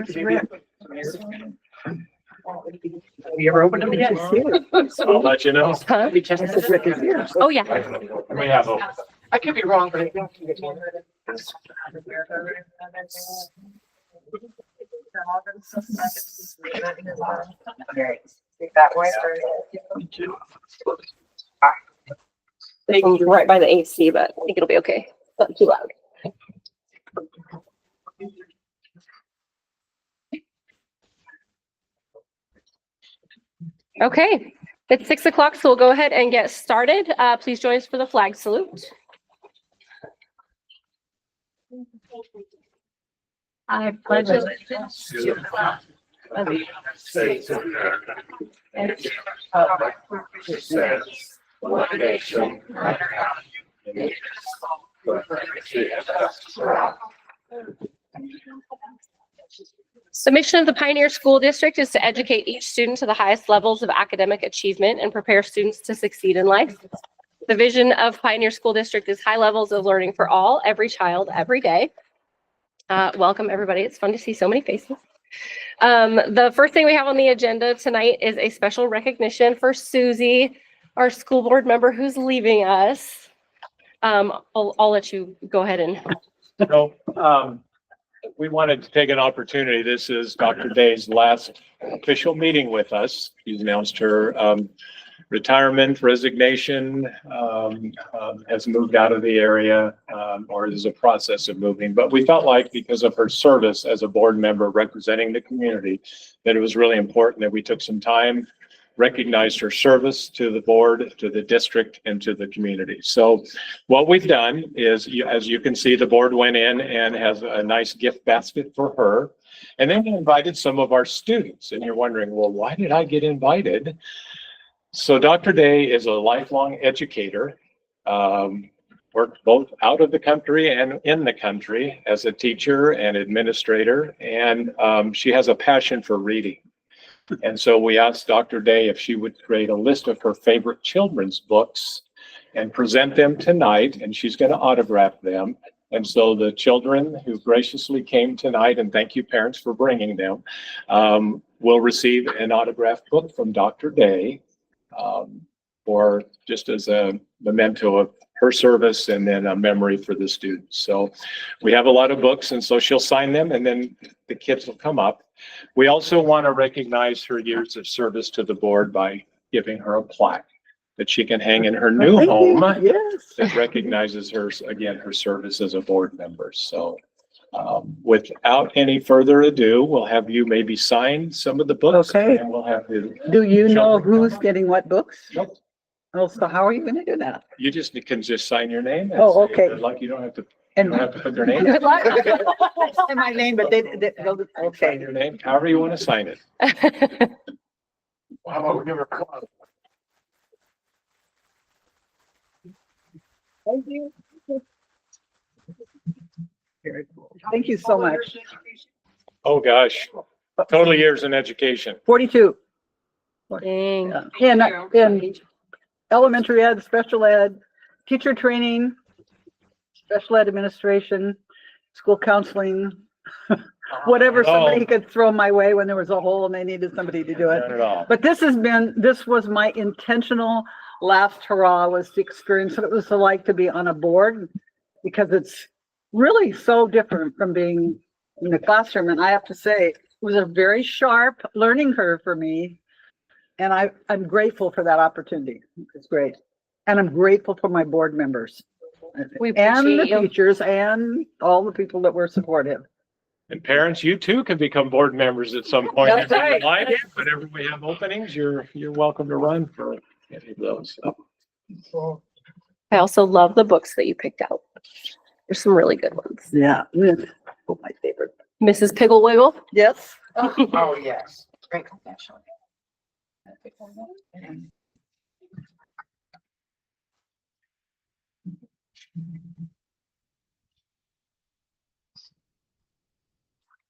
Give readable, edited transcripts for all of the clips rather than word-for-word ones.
Have you ever opened them yet? I'll let you know. Huh? Rick is here. Oh, yeah. We have a I could be wrong, but I think. That way. I'm right by the AC, but I think it'll be okay. It's not too loud. Okay, it's 6 o'clock, so we'll go ahead and get started. Please join us for the flag salute. I pledge allegiance to the flag of the United States of America and to the republic for which it stands, one nation, under God, indivisible, with liberty and justice for all. The mission of the Pioneer School District is to educate each student to the highest levels of academic achievement and prepare students to succeed in life. The vision of Pioneer School District is high levels of learning for all, every child, every day. Welcome, everybody. It's fun to see so many faces. The first thing we have on the agenda tonight is a special recognition for Susie, our school board member who's leaving us. I'll let you go ahead and. No, we wanted to take an opportunity. This is Dr. Day's last official meeting with us. She's announced her retirement, resignation, has moved out of the area, or is a process of moving. But we felt like because of her service as a board member representing the community, that it was really important that we took some time, recognized her service to the board, to the district, and to the community. So what we've done is, as you can see, the board went in and has a nice gift basket for her. And then we invited some of our students. And you're wondering, well, why did I get invited? So Dr. Day is a lifelong educator, worked both out of the country and in the country as a teacher and administrator. And she has a passion for reading. And so we asked Dr. Day if she would create a list of her favorite children's books and present them tonight, and she's going to autograph them. And so the children who graciously came tonight, and thank you parents for bringing them, will receive an autographed book from Dr. Day, or just as a memento of her service and then a memory for the students. So we have a lot of books, and so she'll sign them and then the kids will come up. We also want to recognize her years of service to the board by giving her a plaque that she can hang in her new home. Yes. That recognizes her, again, her service as a board member. So without any further ado, we'll have you maybe sign some of the books. Okay. And we'll have the. Do you know who's getting what books? Nope. Oh, so how are you gonna do that? You just can just sign your name. and Oh, say okay. good luck. You don't have to. You And don't have to put their name. good luck. Say my name, but they'll Sign okay. your name, however you want to sign it. How about we give her a clap? Thank you. Very cool. Thank you so much. Oh, gosh. Total years in education. 42. Dang. In elementary ed, special ed, teacher training, special ed administration, school counseling, whatever somebody could throw my way when there was a hole and they needed somebody to do it. Not at all. But this was my intentional last hurrah, was to experience what it was like to be on a board, because it's really so different from being in the classroom. And I have to say, it was a very sharp learning curve for me. And I'm grateful for that opportunity. It's great. And I'm grateful for my board members. We And the appreciate you. teachers and all the people that were supportive. And parents, you too can become board members at some point in That's your right. life. Whenever we have openings, you're welcome to run for any of those. So, I also love the books that you picked out. There's some really good ones. Yeah. Oh, my favorite. Mrs. Piggle Wiggle. Yes. Oh, yes. Great confession.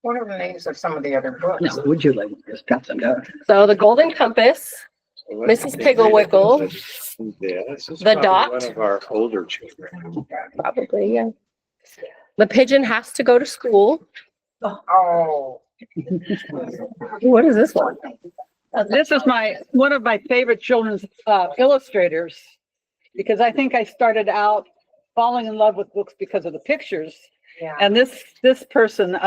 What are the names of some of the other books? No, would you like to just pass them down? So the Golden Compass, Mrs. Piggle Wiggle, Yeah, this is The probably Dot. one of our older children. probably, yeah. The Pigeon Has to Go to School. Oh, What is this one? This is one of my favorite children's illustrators, because I think I started out falling in love with books because of the pictures. Yeah. And this person,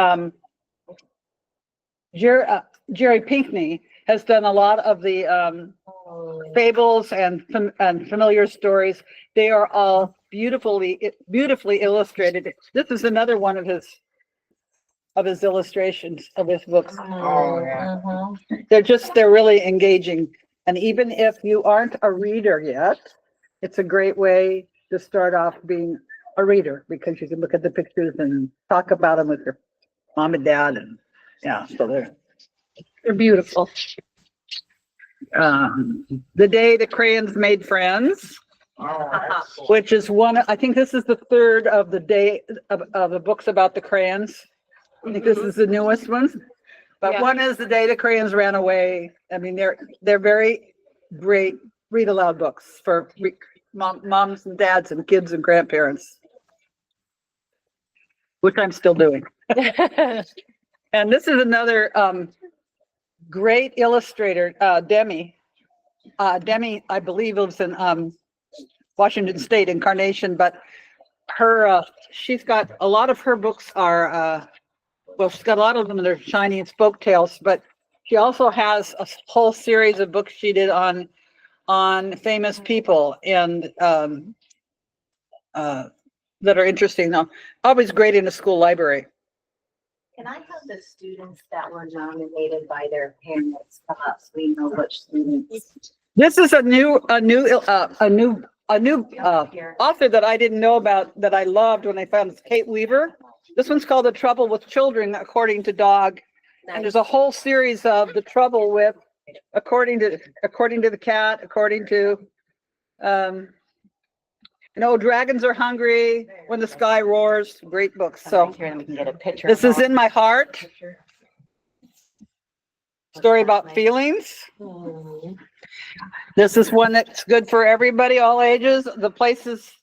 Jerry Pinkney, has done a lot of the fables and familiar stories. They are all beautifully illustrated. This is another one of his illustrations of his books. Oh, yeah. They're really engaging. And even if you aren't a reader yet, it's a great way to start off being a reader, because you can look at the pictures and talk about them with your mom and dad. And yeah, so they're beautiful. The Day the Crayons Made Friends, which is I think this is the third of the day of the books about the crayons. I think this is the newest one, but Yeah. one is The Day the Crayons Ran Away. I mean, they're very great read aloud books for moms and dads and kids and grandparents, which I'm still doing. And this is another great illustrator, Demi. Demi, I believe, lives in Washington State, Incarnation, but she's got a lot of her books are she's got a lot of them, and they're shiny and spoke tales, but she also has a whole series of books she did on famous people and that are interesting. Now, always great in a school library. Can I have the students that were nominated by their parents come up so we know which students? This is a new author that I didn't know about, that I loved when I found it. Kate Weaver. This one's called The Trouble with Children, According to Dog. And there's a whole series of the trouble with, according to the cat, according to, Dragons Are Hungry, When the Sky Roars, great books. So Here, and we can get a picture. this is In My Heart, story about feelings. This is one that's good for everybody, all ages. The Places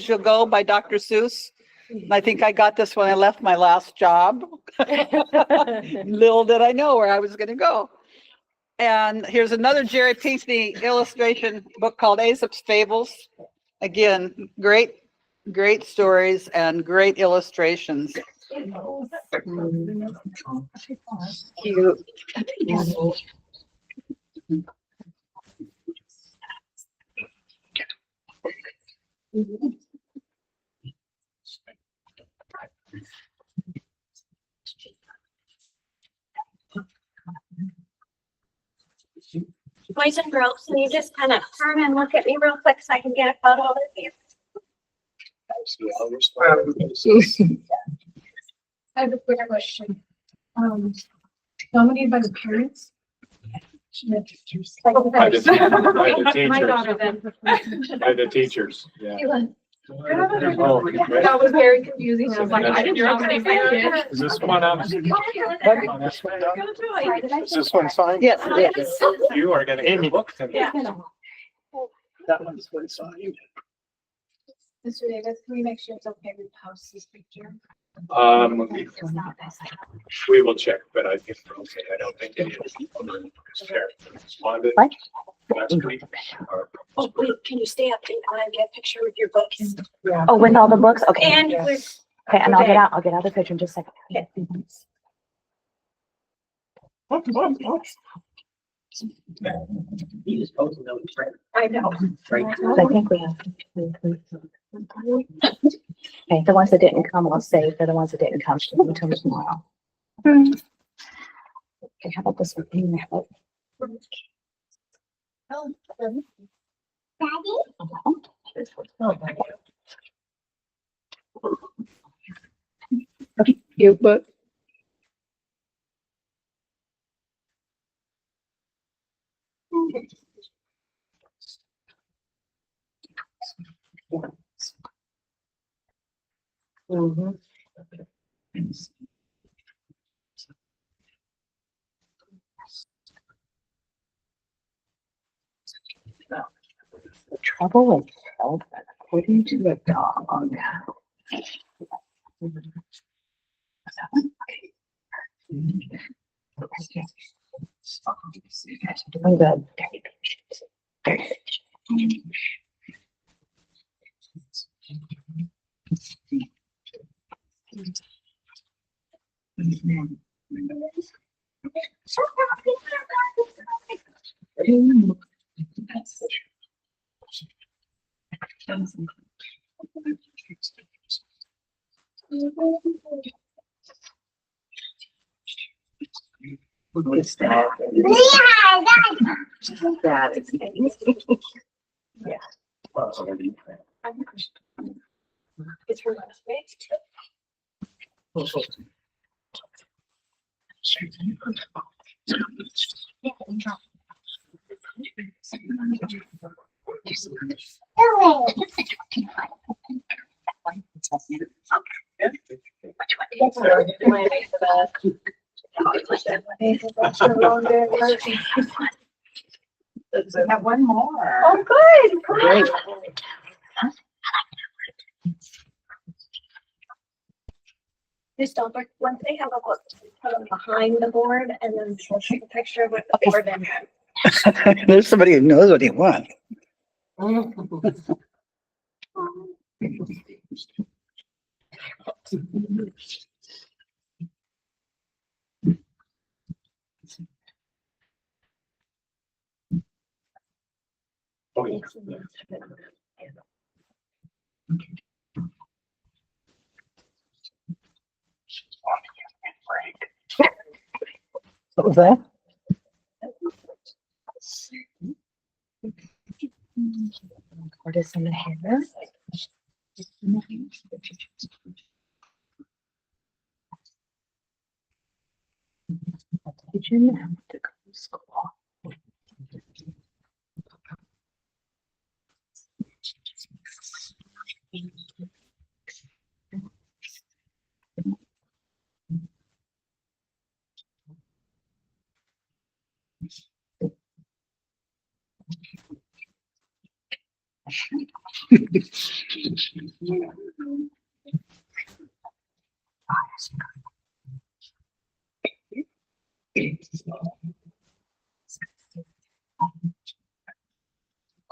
You'll Go by Dr. Seuss. And I think I got this when I left my last job. Little did I know where I was going to go. And here's another Jerry Pinkney illustration book called Aesop's Fables. Again, great stories and great illustrations. Cute. Boys and girls, can you just kind of turn and look at me real quick so I can get a photo of you? I have a quick question. Nominated by the parents? By the My teachers, daughter then. by the teachers, yeah. That was very confusing. I was like, I didn't nominate my kid. Is this one on? Is this one signed? Yes, yes. You are gonna get a book tonight. That one's been signed. Mr. Davis, can we make sure it's okay we post this picture? We will check, but I think, I don't think it is. Responded What? last week. Oh, wait, can you stay up and I want to get a picture with your books? Oh, with all the books? Okay. And Okay, with, and I'll get out the picture in just a second. I know. I think we have. Okay, the ones that didn't come, I'll save. For the ones that didn't come, she'll come to them tomorrow. Okay, how about this one? You, but The trouble with children, according to the dog. Doing good. Very good. It's her last page. Have one more. Oh, good. Great. Just don't, once they have a book, put them behind the board and then she'll take a picture with the board and. There's somebody who knows what he wants. What was that? What is in the hair? Did you have to go to school?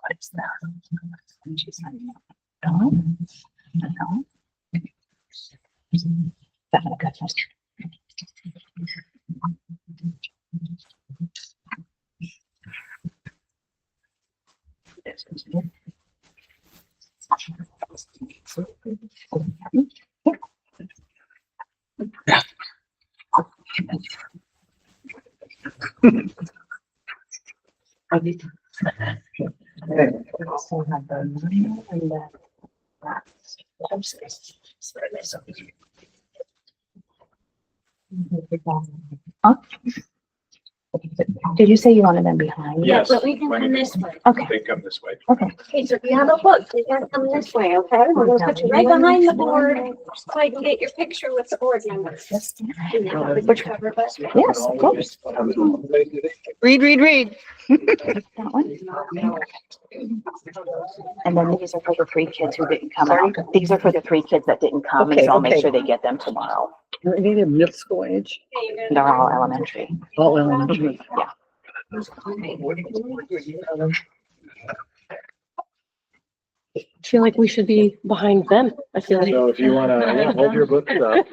What is that? She's like, no, no. That one got first. Also have the minor and the last. Huh? Did you say you wanted them behind? Yes. But we can come this way. Okay, They come this way. Okay, so if you have a book, you gotta come this way, okay? We're gonna put you right behind the board so I can get your picture with the board members. Which cover, but. yes, of course. Read, read, read. That one. And then these are for the three kids who didn't come out. These are for the three kids that didn't come, and Okay, so I'll make okay. sure they get them tomorrow. Maybe a middle school age. They're all elementary. Oh, elementary. Yeah. I feel like we should be behind them. I feel like. So if you want to hold your book up.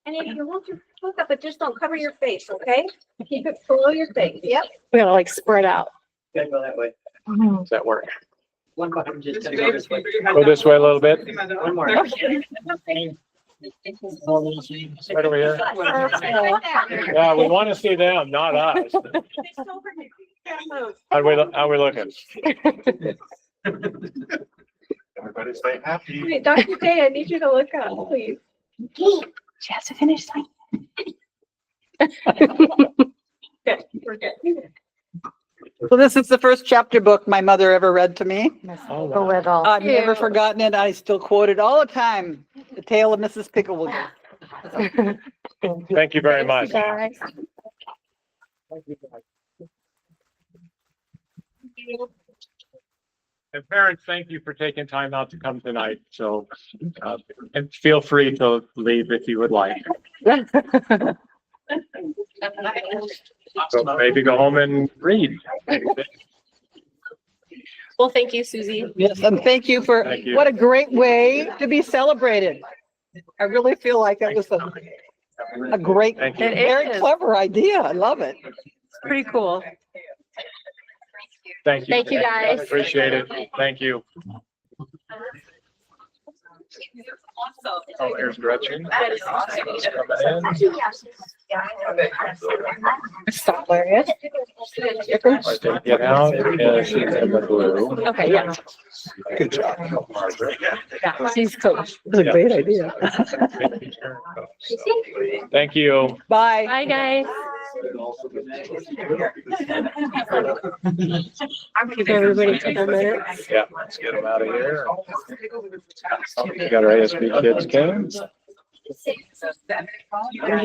And if you want to look up, but just don't cover your face, okay? Keep it below your face. Yep. We gotta like spread out. Gotta go that way. Does that work? One button, just gotta go this way. Go this way a little bit. One more. Right over here. Yeah, we want to see them, not us. How we looking? Everybody stay happy. Wait, Dr. Day, I need you to look up, please. She has to finish signing. Good, we're good. So this is the first chapter book my mother ever read to me. Oh, The wow. little. I've never forgotten it. I still quote it all the time. The Tale of Mrs. Picklewiggle. Thank you very much. Guys. And parents, thank you for taking time out to come tonight. So, and feel free to leave if you would like. So maybe go home and read. Well, thank you, Susie. Yes, and thank you for, Thank you. what a great way to be celebrated. I really feel like that was a great, Thank you. It very is. clever idea. I love it. Pretty cool. Thank you. Thank you, guys. Appreciate it. Thank you. Oh, here's Gretchen. Coming in. Hilarious. I take it out. Yeah, she's in the blue. Okay, yeah. Good job. Yeah, she's coach. It's a great idea. Thank you. Bye. Bye, guys. Give everybody a couple minutes. Yeah, let's get them out of here. We got our ASB kids came.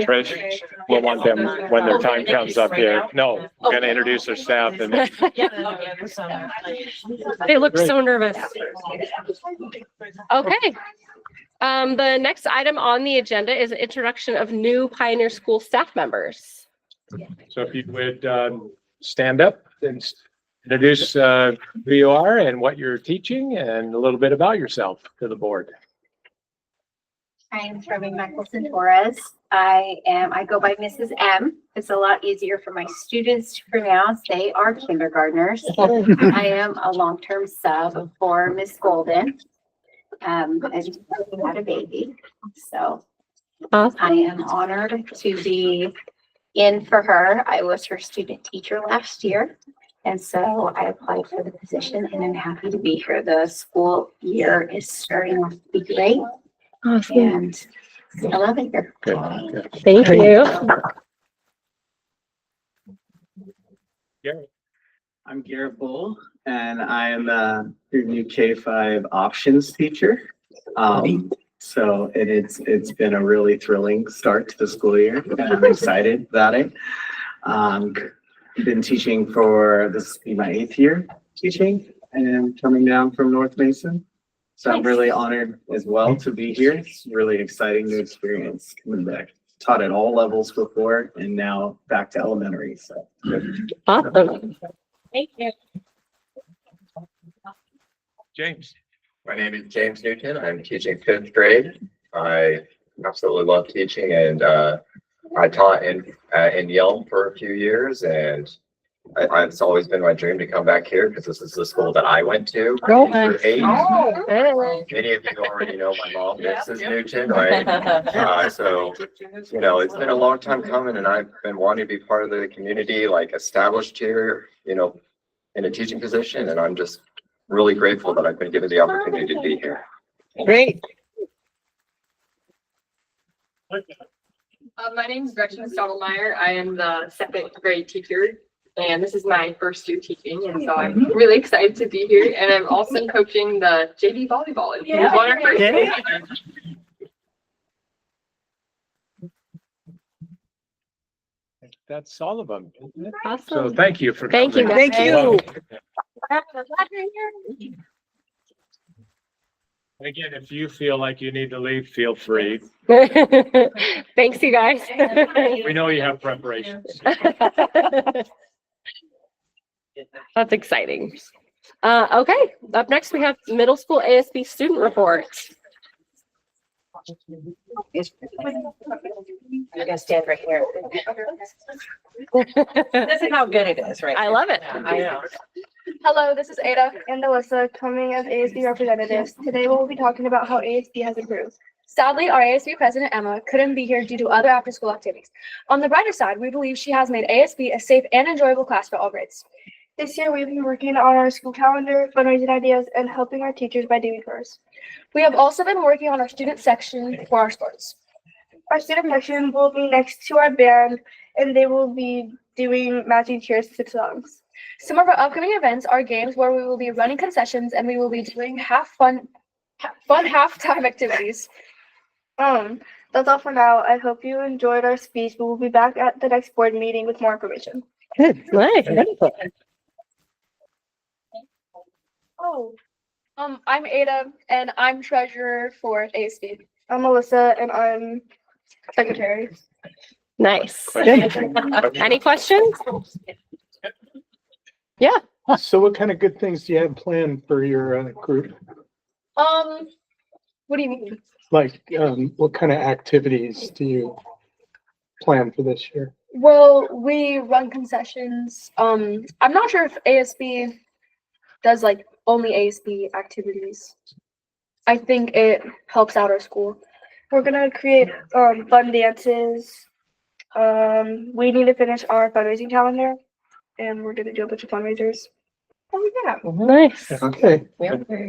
Trish, we'll want them when their time comes up here. No, we're gonna introduce their staff and They look so nervous. Okay. The next item on the agenda is an introduction of new Pioneer School staff members. so if you would stand up and introduce who you are and what you're teaching and a little bit about yourself to the board. I'm Trevi Michelson Torres. I go by Mrs. M. It's a lot easier for my students to pronounce. They are kindergartners. I am a long-term sub for Miss Golden. And we had a baby. So I am honored to be in for her. I was her student teacher last year. And so I applied for the position and I'm happy to be here. The school year is starting off to be great. Awesome. And I love it here. Good, good. Thank you. Gary. I'm Garrett Bull, and I am your new K-5 options teacher. So it's been a really thrilling start to the school year, and I'm excited about it. Been teaching for this will be my 8th year teaching, and coming down from North Mason. So I'm really honored as well to be here. It's really exciting new experience coming back. Taught at all levels before, and now back to elementary. So. Awesome. Thank you. James. My name is James Newton. I'm teaching 5th grade. I absolutely love teaching, and I taught in Yelm for a few years, and it's always been my dream to come back here because this is the school that I went to. Oh, for 8. Hey. Many of you already know my mom, Mrs. Newton, right? So, you know, it's been a long time coming, and I've been wanting to be part of the community, like established here, you know, in a teaching position, and I'm just really grateful that I've been given the opportunity to be here. Great. My name is Gretchen Stottlemyre. I am the 2nd grade teacher, and this is my first year teaching, and so I'm really excited to be here. And I'm also coaching the JV volleyball. If you want our first Okay. That's all of them. isn't it? So Awesome. thank you for Thank you, coming. Thank you. And again, if you feel like you need to leave, feel free. Thanks, you guys. We know you have preparations. That's exciting. Okay, up next we have middle school ASB student report. You're gonna stand right here. This is how good it is, right? I love it. I know. Hello, this is Ada and Alyssa coming as ASB representatives. Today we'll be talking about how ASB has improved. Sadly, our ASB president, Emma, couldn't be here due to other after-school activities. On the brighter side, we believe she has made ASB a safe and enjoyable class for all grades. This year, we've been working on our school calendar, fundraising ideas, and helping our teachers by doing chores. We have also been working on our student section for our sports. Our student section will be next to our band, and they will be doing matching cheers to songs. Some of our upcoming events are games where we will be running concessions, and we will be doing fun halftime activities. That's all for now. I hope you enjoyed our speech, but we'll be back at the next board meeting with more information. Good. Nice. I'm Ada, and I'm treasurer for ASB. I'm Melissa, and I'm secretary. Nice. Question? Any questions? So what kind of good things do you have planned for your group? What do you mean? Like, what kind of activities do you plan for this year? Well, we run concessions. I'm not sure if ASB does like only ASB activities. I think it helps out our school. We're gonna create fun dances. We need to finish our fundraising calendar, and we're gonna do a bunch of fundraisers. Oh yeah. Nice. Okay.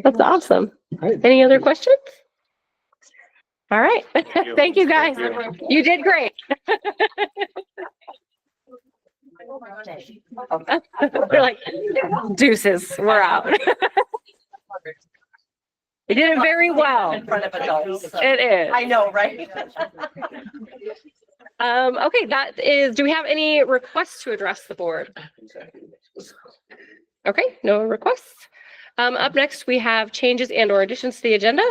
That's awesome. Right. Any other questions? All right. you. Thank you, guys. Thank You did great. We're like, deuces, we're out. You did it very well. In front of adults. It is. I know, right? Okay, that is, do we have any requests to address the board? Okay, no requests. Up next, we have changes and or additions to the agenda.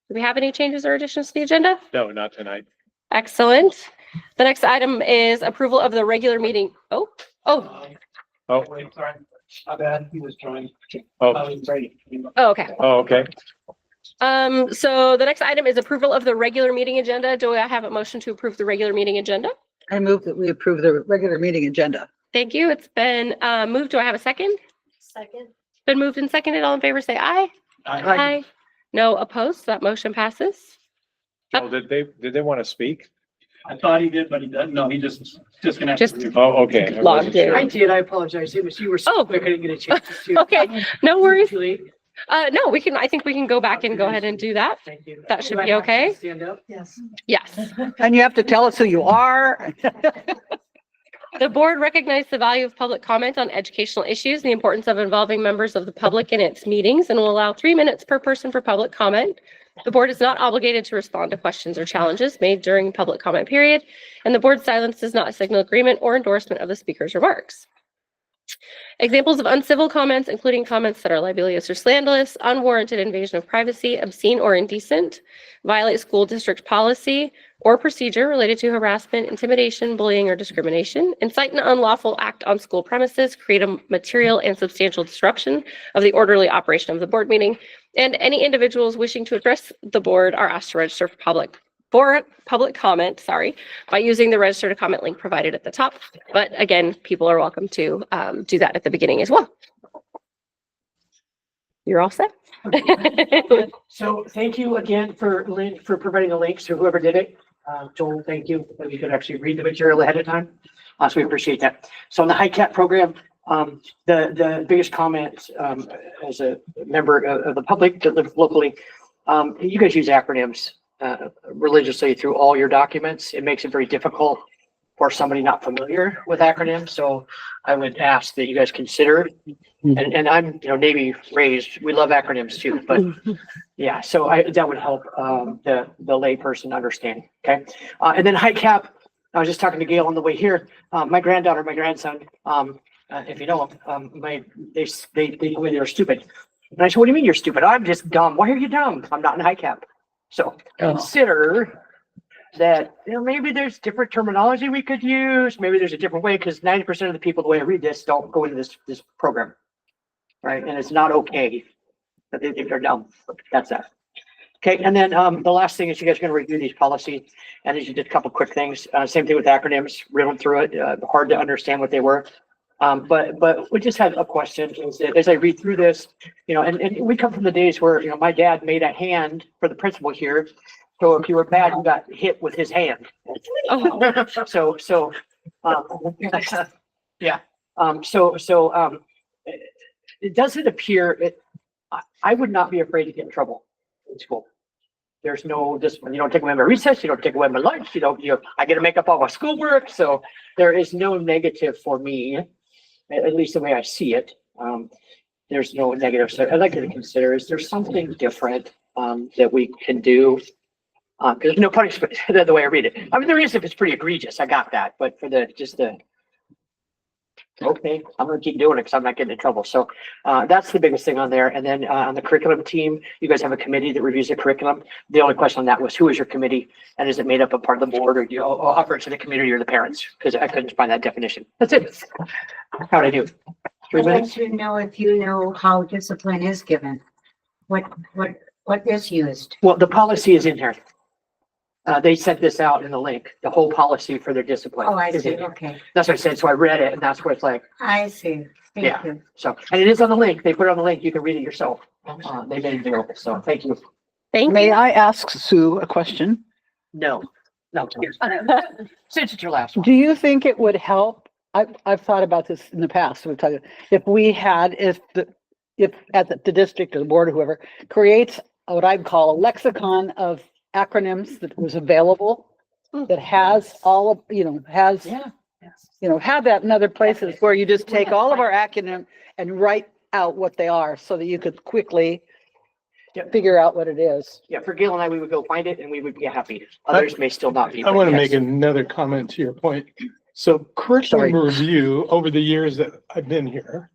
Do we have any changes or additions to the agenda? No, not tonight. Excellent. The next item is approval of the regular meeting. Oh. Oh, My bad, he was trying. oh, Okay. oh, okay. So the next item is approval of the regular meeting agenda. Do I have a motion to approve the regular meeting agenda? I move that we approve the regular meeting agenda. Thank you. It's been moved. Do I have a second? Second. Been moved and seconded. All in favor, say aye. Aye. No opposed. That motion passes. Joel, did they want to speak? I thought he did, but he doesn't. No, he just Just- Oh, okay. I Logged wasn't in. sure. I did. I apologize. It was, you were Oh. so quick. I didn't get a chance to. Okay, no worries. Julie, No, we can, I think we can go back and go ahead and do that. thank you. That should Do I be have to okay. Stand up? Yes. Yes. And you have to tell us who you are. The board recognized the value of public comment on educational issues, and the importance of involving members of the public in its meetings, and will allow 3 minutes per person for public comment. The board is not obligated to respond to questions or challenges made during public comment period, and the board's silence does not signal agreement or endorsement of the speaker's remarks. Examples of uncivil comments, including comments that are libelous or slanderous, unwarranted invasion of privacy, obscene or indecent, violate school district policy or procedure related to harassment, intimidation, bullying, or discrimination, incite an unlawful act on school premises, create a material and substantial disruption of the orderly operation of the board meeting, and any individuals wishing to address the board are asked to register for public comment, by using the register to comment link provided at the top. But again, people are welcome to do that at the beginning as well. You're all set? So thank you again for providing the links to whoever did it. Joel, thank you. That we could actually read the material ahead of time. So we appreciate that. So on the HiCap program, the biggest comment, as a member of the public that live locally, you guys use acronyms religiously through all your documents. It makes it very difficult for somebody not familiar with acronyms. So I would ask that you guys consider, and I'm, Navy raised, we love acronyms too, but yeah, so that would help, the lay person understand. Okay. And then HiCap, I was just talking to Gail on the way here. My granddaughter, my grandson, if you know them, they told me they were stupid. And I said, what do you mean you're stupid? I'm just dumb. Why are you dumb? I'm not in HiCap. So consider that, maybe there's different terminology we could use. Maybe there's a different way, because 90% of the people, the way I read this, don't go into this program. Right. And it's not okay if they're dumb. That's that. Okay. And then the last thing is you guys are going to review these policies, and these are just a couple quick things. Same thing with acronyms, read them through it. Hard to understand what they were. But we just had a question is that as I read through this, and we come from the days where, my dad made a hand for the principal here. So if you were bad, you got hit with his hand. Oh. Yeah. It doesn't appear, I would not be afraid to get in trouble in school. There's no discipline. You don't take away my recess. You don't take away my lunch. I get to make up all my schoolwork. So there is no negative for me, at least the way I see it. There's no negative. So I'd like you to consider, is there something different that we can do? Because there's no punishment the way I read it. I mean, there is if it's pretty egregious. I got that. But for Okay, I'm gonna keep doing it because I'm not getting in trouble. So that's the biggest thing on there. And then on the curriculum team, you guys have a committee that reviews the curriculum. The only question on that was, who is your committee? And is it made up of part of the board, or do you offer it to the community or the parents? Because I couldn't find that definition. That's it. How'd I do? 3 I'd like minutes? to know if you know how discipline is given. What is used? Well, the policy is in here. They sent this out in the link, the whole policy for their discipline. Oh, I is in see, here. okay. That's what I said. So I read it and that's where it's like, I see. Yeah. Thank you. so, and it is on the link. They put it on the link. You can read it yourself. They made it available. So thank you. Thank May you. I ask Sue a question? No, here's, since it's your last one. Do you think it would help? I've thought about this in the past. We've talked, if at the district or the board or whoever creates what I'd call a lexicon of acronyms that was available, that has all of, have that in other places where you just take all of our acronym and write out what they are so that you could quickly figure out what it is. Yeah, for Gail and I, we would go find it and we would be happy. Others may still not be. I but want to yes. make another comment to your point. So curriculum review over the years that I've been here,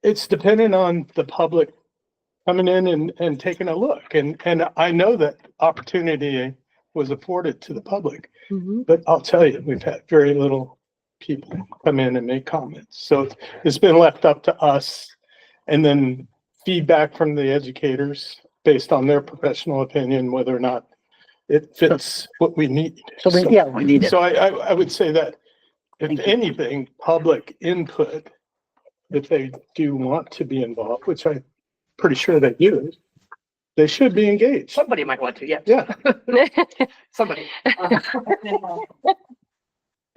it's dependent on the public coming in and taking a look. And I know that opportunity was afforded to the public, but I'll tell you, we've had very little people come in and make comments. So it's been left up to us, and then feedback from the educators based on their professional opinion, whether or not it fits what we need. We need it. So I would say that if anything, public input, if they do want to be involved, which I'm pretty sure they do, they should be engaged. Somebody might want to, yeah. Yeah. Somebody.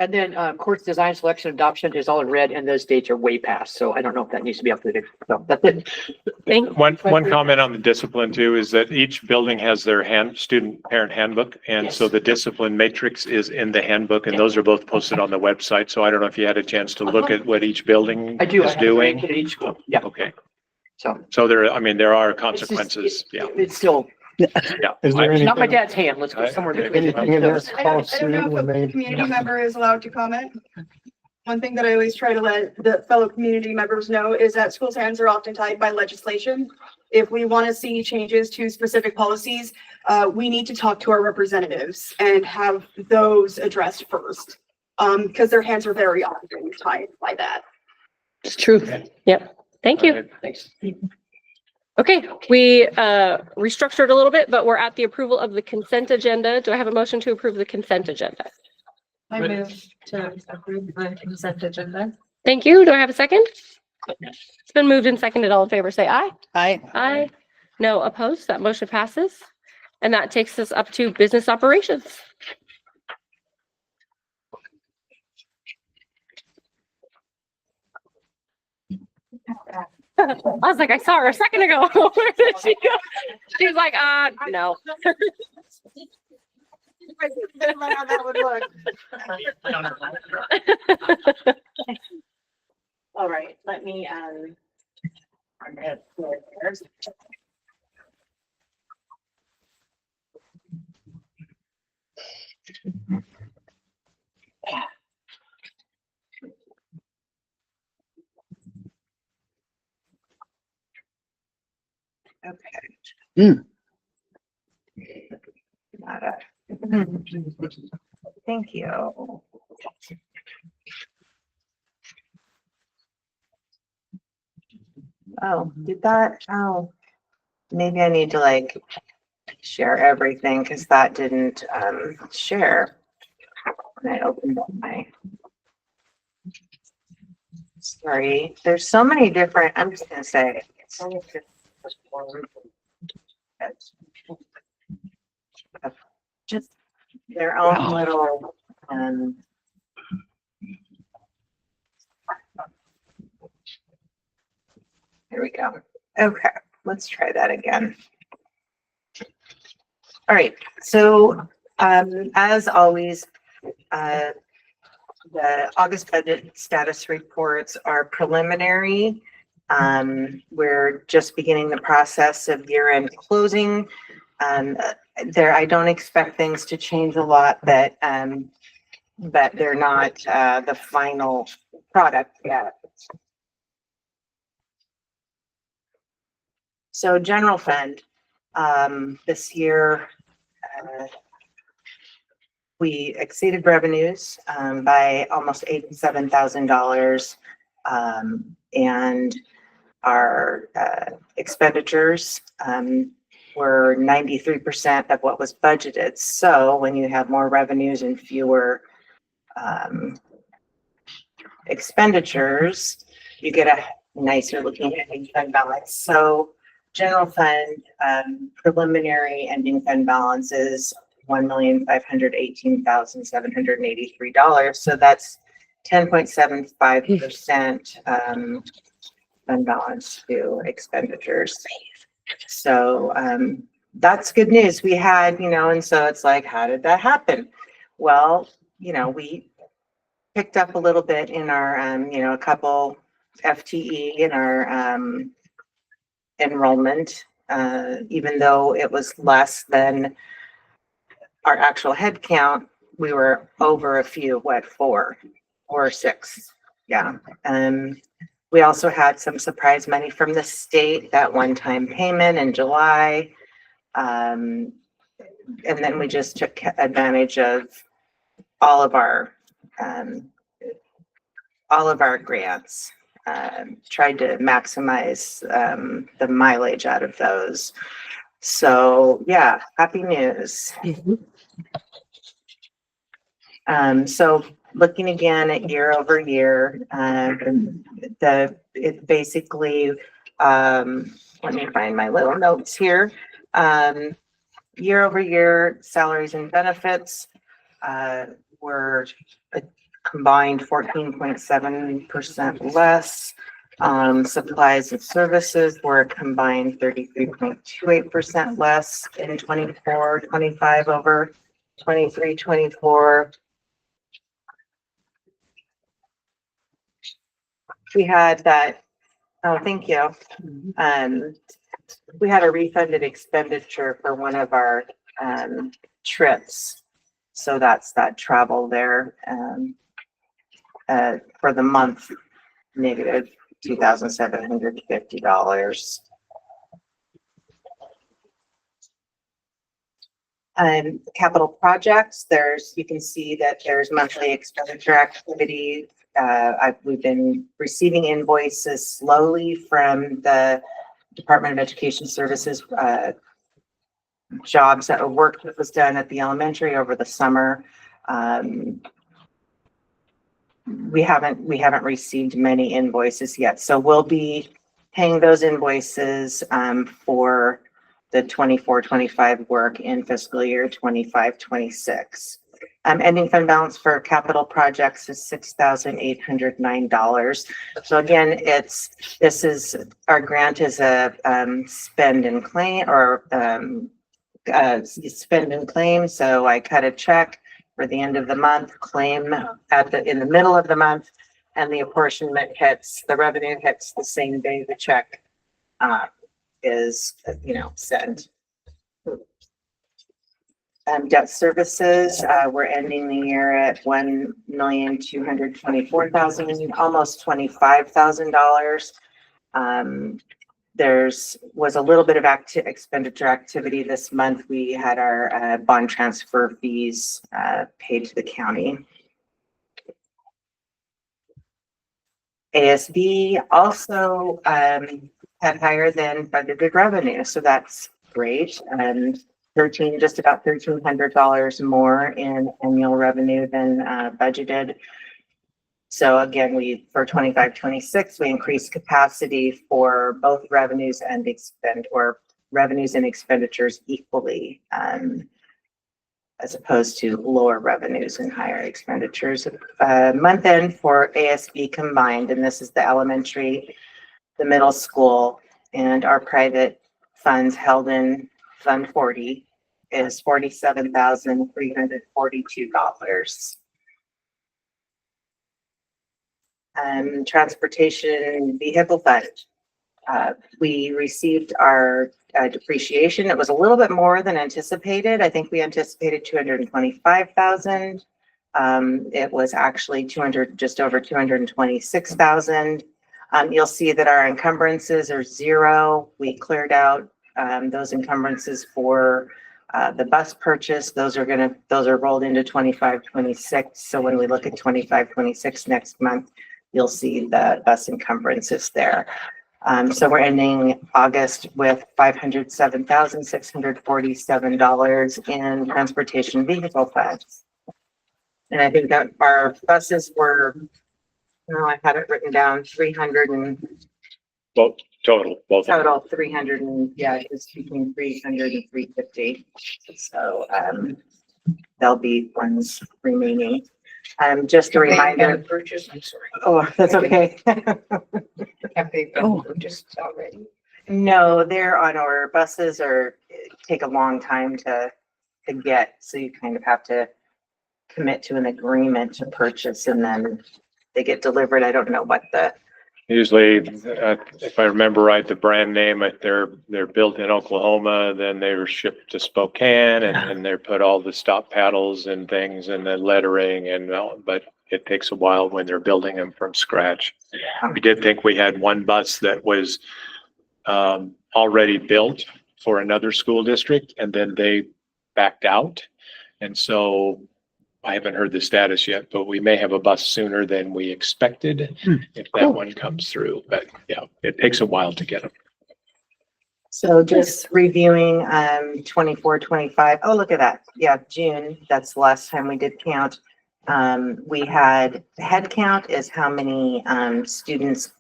And then course design, selection, adoption is all in red, and those dates are way past. So I don't know if that needs to be updated. So that's it. One comment on the discipline too is that each building has their student parent handbook. And so the discipline matrix is in the handbook, and those are both posted on the website. So I don't know if you had a chance to look at what each building I do. is doing. At each school. Yeah. Okay. So there are consequences. Yeah. it's still Yeah. Is there it's not my anything, dad's hand. Let's go somewhere. anything in this I don't policy know when if they? a community member is allowed to comment. One thing that I always try to let the fellow community members know is that schools' hands are often tied by legislation. If we want to see changes to specific policies, we need to talk to our representatives and have those addressed first. Because their hands are very often tied by that. It's true. Yep. Thank you. Thanks. Okay, we restructured a little bit, but we're at the approval of the consent agenda. Do I have a motion to approve the consent agenda? I move to approve the consent agenda. Thank you. Do I have a second? It's been moved and seconded. All in favor, say aye. Aye. Aye. No opposed. That motion passes. And that takes us up to business operations. I was like, I saw her a second ago. Where did she go? She's like, no. All right, let me, Mm. Thank you. Oh, did that, maybe I need to like share everything because that didn't share when I opened up my. Sorry, there's so many different, I'm just gonna say. Just their own little, here we go. Okay, let's try that again. All right, so as always, the August budget status reports are preliminary. We're just beginning the process of year-end closing. I don't expect things to change a lot, but they're not the final product yet. So general fund, this year, we exceeded revenues, by almost $87,000. And our, expenditures, were 93% of what was budgeted. So when you have more revenues and fewer, expenditures, you get a nicer looking ending fund balance. So general fund, preliminary ending fund balance is $1,518,783. So that's 10.75%, fund balance to expenditures. So, that's good news. We had, and so it's like, how did that happen? Well, we picked up a little bit in our, a couple FTE in our, enrollment, even though it was less than our actual head count, we were over a few, 4 or 6. Yeah. We also had some surprise money from the state, that one-time payment in July. And then we just took advantage of all of our grants, tried to maximize the mileage out of those. So yeah, happy news. So looking again at year over year, it basically, let me find my little notes here. Year over year, salaries and benefits were a combined 14.7% less. Supplies and services were a combined 33.28% less in 24-25 over 23-24. We had that, oh, thank you. We had a refunded expenditure for one of our trips. So that's that travel there for the month, negative $2,750. Capital projects, you can see that there's monthly expenditure activity. We've been receiving invoices slowly from the Department of Education Services, jobs that work that was done at the elementary over the summer. We haven't received many invoices yet, so we'll be paying those invoices for the 24-25 work in fiscal year 25-26. Ending fund balance for capital projects is $6,809. So again, our grant is a spend and claim, or spend and claim. So I cut a check for the end of the month, claim in the middle of the month, and the apportionment the revenue hits the same day the check is sent. Debt services, we're ending the year at $1,224,000, almost $25,000. Was a little bit of expenditure activity this month. We had our bond transfer fees paid to the county. ASB also had higher than budgeted revenue, so that's great. And just about $1,300 more in annual revenue than budgeted. So again, for 25-26, we increased capacity for both revenues and expenditures equally, as opposed to lower revenues and higher expenditures. Month end for ASB combined, and this is the elementary, the middle school, and our private funds held in Fund 40 is $47,342. Transportation vehicle fund. We received our depreciation. It was a little bit more than anticipated. I think we anticipated $225,000. It was actually just over 226,000. You'll see that our encumbrances are zero. We cleared out, those encumbrances for, the bus purchase. Those are rolled into 25-26. So when we look at 25-26 next month, you'll see the bus encumbrances there. So we're ending August with $507,647 in transportation vehicle funds. And I think that our buses were, no, I had it written down, 300 and Both total. total 300 and, yeah, it's between 300 and 350. So, there'll be ones remaining. Just a reminder. Purchase, I'm sorry. Oh, that's okay. Have they been purchased already? No, they're on order. Buses take a long time to get, so you kind of have to commit to an agreement to purchase and then they get delivered. I don't know what Usually, if I remember right, the brand name, they're built in Oklahoma, then they were shipped to Spokane and they put all the stop paddles and things and the lettering and all, but it takes a while when they're building them from scratch. We did think we had one bus that was already built for another school district and then they backed out. And so I haven't heard the status yet, but we may have a bus sooner than we expected if that one comes through. But yeah, it takes a while to get them. So just reviewing, 24-25. Oh, look at that. Yeah, June, that's the last time we did count. We had, the head count is how many, students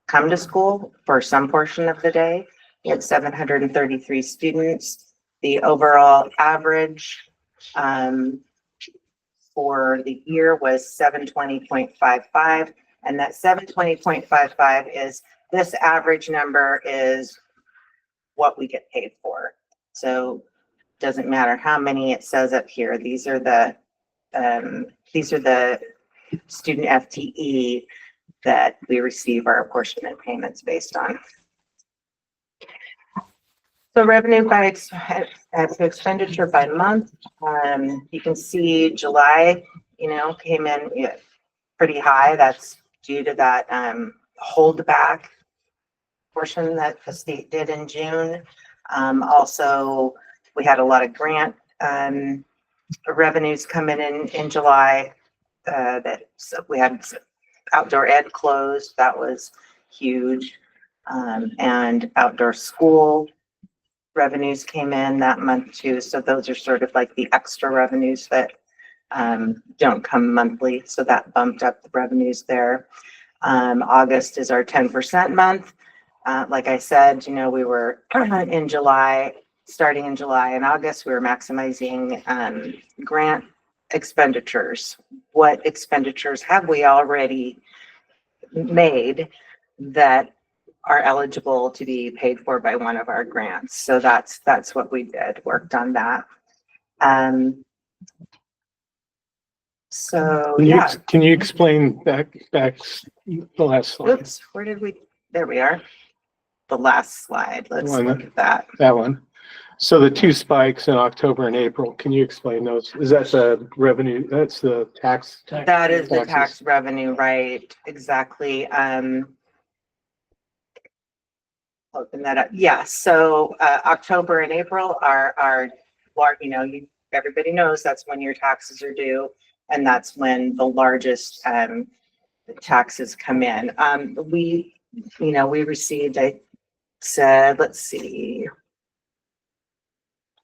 come to school for some portion of the day. We had 733 students. The overall average, for the year was 720.55. And that 720.55 is, this average number is what we get paid for. So doesn't matter how many it says up here. These are the student FTE that we receive our apportionment payments based on. So revenue by expenditure by month, you can see July, came in pretty high. That's due to that holdback portion that the state did in June. Also, we had a lot of grant revenues come in July. So we had outdoor ed closed. That was huge. And outdoor school revenues came in that month too. So those are sort of like the extra revenues that don't come monthly. So that bumped up the revenues there. August is our 10% month. Like I said, we were in July, starting in July and August, we were maximizing grant expenditures. What expenditures have we already made that are eligible to be paid for by one of our grants? So that's what we did, worked on that. So yeah. Can you explain back the last slide? Oops, where did we, there we are. The last slide. Let's look at that. That one. So the two spikes in October and April, can you explain those? Is that the revenue? That's the tax? That is the taxes. tax revenue, right? Exactly. Open that up. Yeah. So October and April are large, everybody knows that's when your taxes are due. And that's when the largest taxes come in. We received, I said, let's see.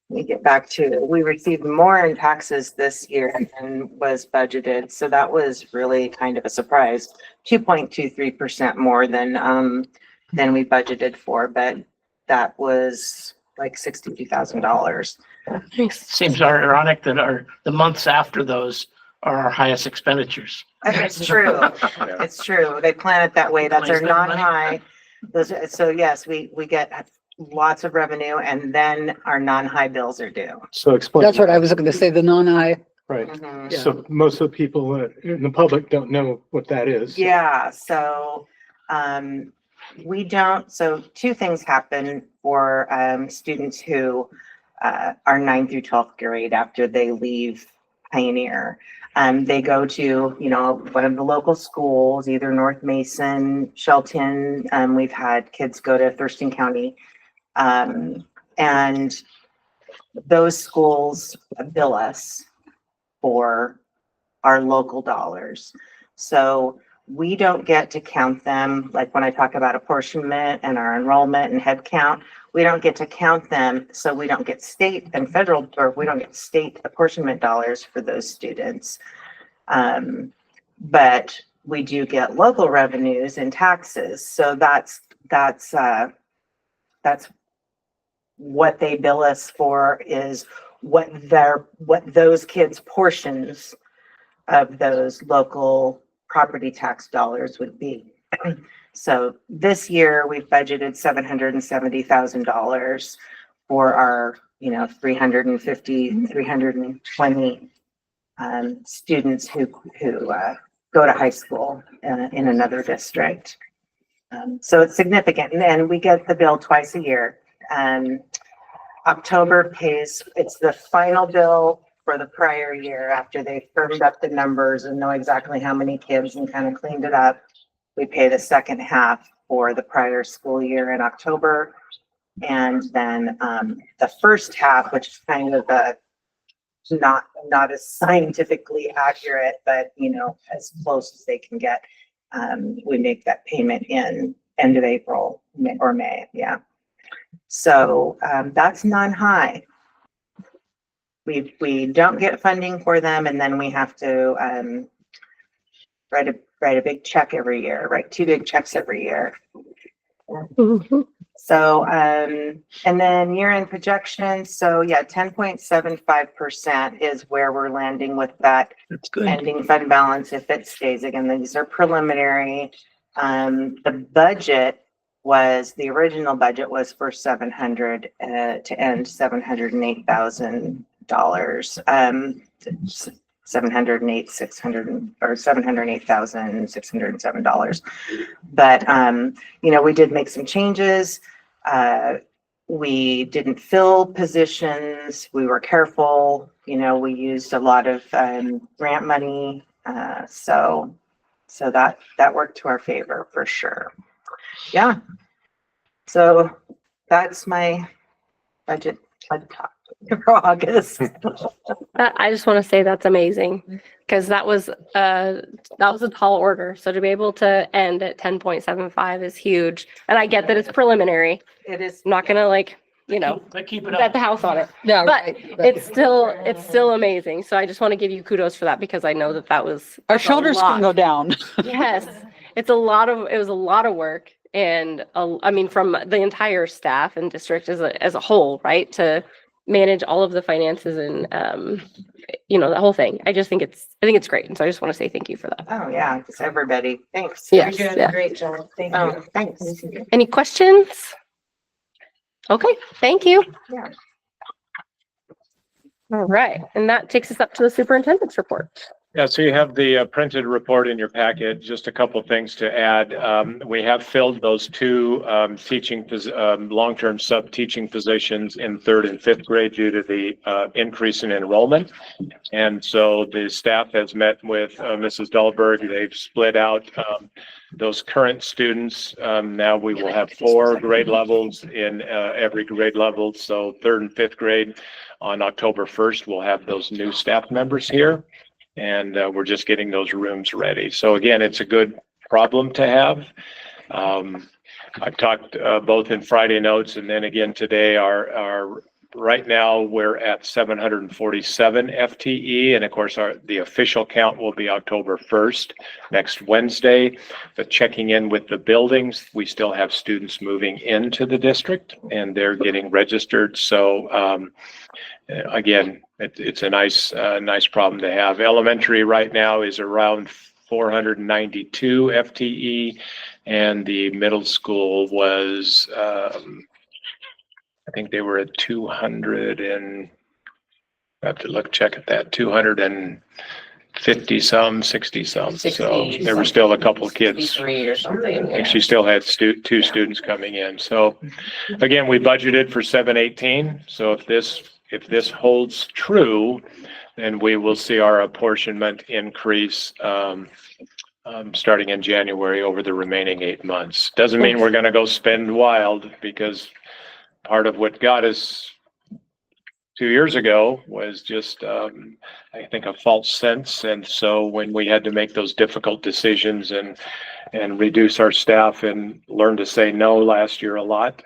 Let me get back to it. We received more in taxes this year than was budgeted. So that was really kind of a surprise. 2.23% more than we budgeted for, but that was like $62,000. Seems ironic that the months after those are our highest expenditures. It's true. It's true. They plan it that way. That's our non-high. So yes, we get lots of revenue and then our non-high bills are due. So explain. That's what I was going to say, the non-I. Right. Mhm. So most of the people in the public don't know what that is. Yeah, so we don't, so two things happen for students who are 9th through 12th grade after they leave Pioneer. They go to, you know, one of the local schools, either North Mason, Shelton. We've had kids go to Thurston County. And those schools bill us for our local dollars. So we don't get to count them. Like when I talk about apportionment and our enrollment and head count, we don't get to count them. So we don't get state and federal, or we don't get state apportionment dollars for those students. But we do get local revenues and taxes. So that's what they bill us for, is what those kids' portions of those local property tax dollars would be. So this year we've budgeted $770,000 for our, 350, 320 students who go to high school in another district. So it's significant, and we get the bill twice a year. October pays, it's the final bill for the prior year after they firmed up the numbers and know exactly how many kids and kind of cleaned it up. We pay the second half for the prior school year in October. And then the first half, which is kind of not as scientifically accurate, but as close as they can get, we make that payment in end of April or May. Yeah. So that's non-high. We don't get funding for them, and then we have to write a big check every year, write 2 big checks every year. So and then year-end projections. So yeah, 10.75% is where we're landing with that ending fund balance if it stays. Again, these are preliminary. The original budget was for 700 to end $708,000. $708,607. But, we did make some changes. We didn't fill positions. We were careful. We used a lot of grant money. So that worked to our favor for sure. Yeah. So that's my budget talk for August. I just want to say that's amazing, because that was a tall order. So to be able to end at 10.75 is huge. And I get that it's preliminary. It is. I'm not gonna But keep it bet up. the house on it. Yeah, But right. it's still amazing. So I just want to give you kudos for that, because I know that was Our that's a shoulders lot. can go down. Yes, it was a lot of work, and from the entire staff and district as a whole, right, to manage all of the finances and the whole thing. I think it's great, and so I just want to say thank you for that. Oh yeah, it's everybody. Thanks. Yes, You did yeah. a great job. Thank you. Thanks. Any questions? Okay, thank you. Yeah. All right, and that takes us up to the superintendent's report. Yeah, so you have the printed report in your packet. Just a couple things to add. We have filled those 2 long-term sub-teaching positions in 3rd and 5th grade due to the increase in enrollment. And so the staff has met with Mrs. Dahlberg. They've split out those current students. Now we will have 4 grade levels in every grade level. So 3rd and 5th grade on October 1st, we'll have those new staff members here. And we're just getting those rooms ready. So again, it's a good problem to have. I've talked both in Friday notes and then again today. Right now we're at 747 FTE, and of course the official count will be October 1st, next Wednesday. But checking in with the buildings, we still have students moving into the district and they're getting registered. So again, it's a nice problem to have. Elementary right now is around 492 FTE, and the middle school was, I think they were at 200 and I have to check at that, 250 some, 60 some. So there were still a couple of kids. 3 or something. And she still had 2 students coming in. So again, we budgeted for 718. So if this holds true, and we will see our apportionment increase starting in January over the remaining 8 months. Doesn't mean we're going to go spend wild, because part of what got us 2 years ago was just, I think, a false sense. And so when we had to make those difficult decisions and reduce our staff and learn to say no last year a lot,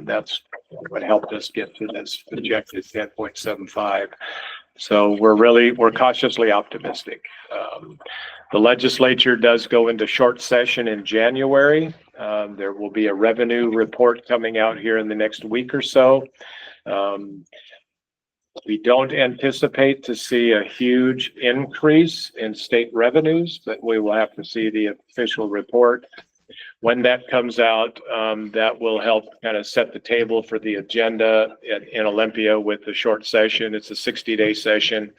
that's what helped us get to this projected 10.75. So we're cautiously optimistic. The legislature does go into short session in January. There will be a revenue report coming out here in the next week or so. We don't anticipate to see a huge increase in state revenues, but we will have to see the official report. When that comes out, that will help kind of set the table for the agenda in Olympia with the short session. It's a 60-day session.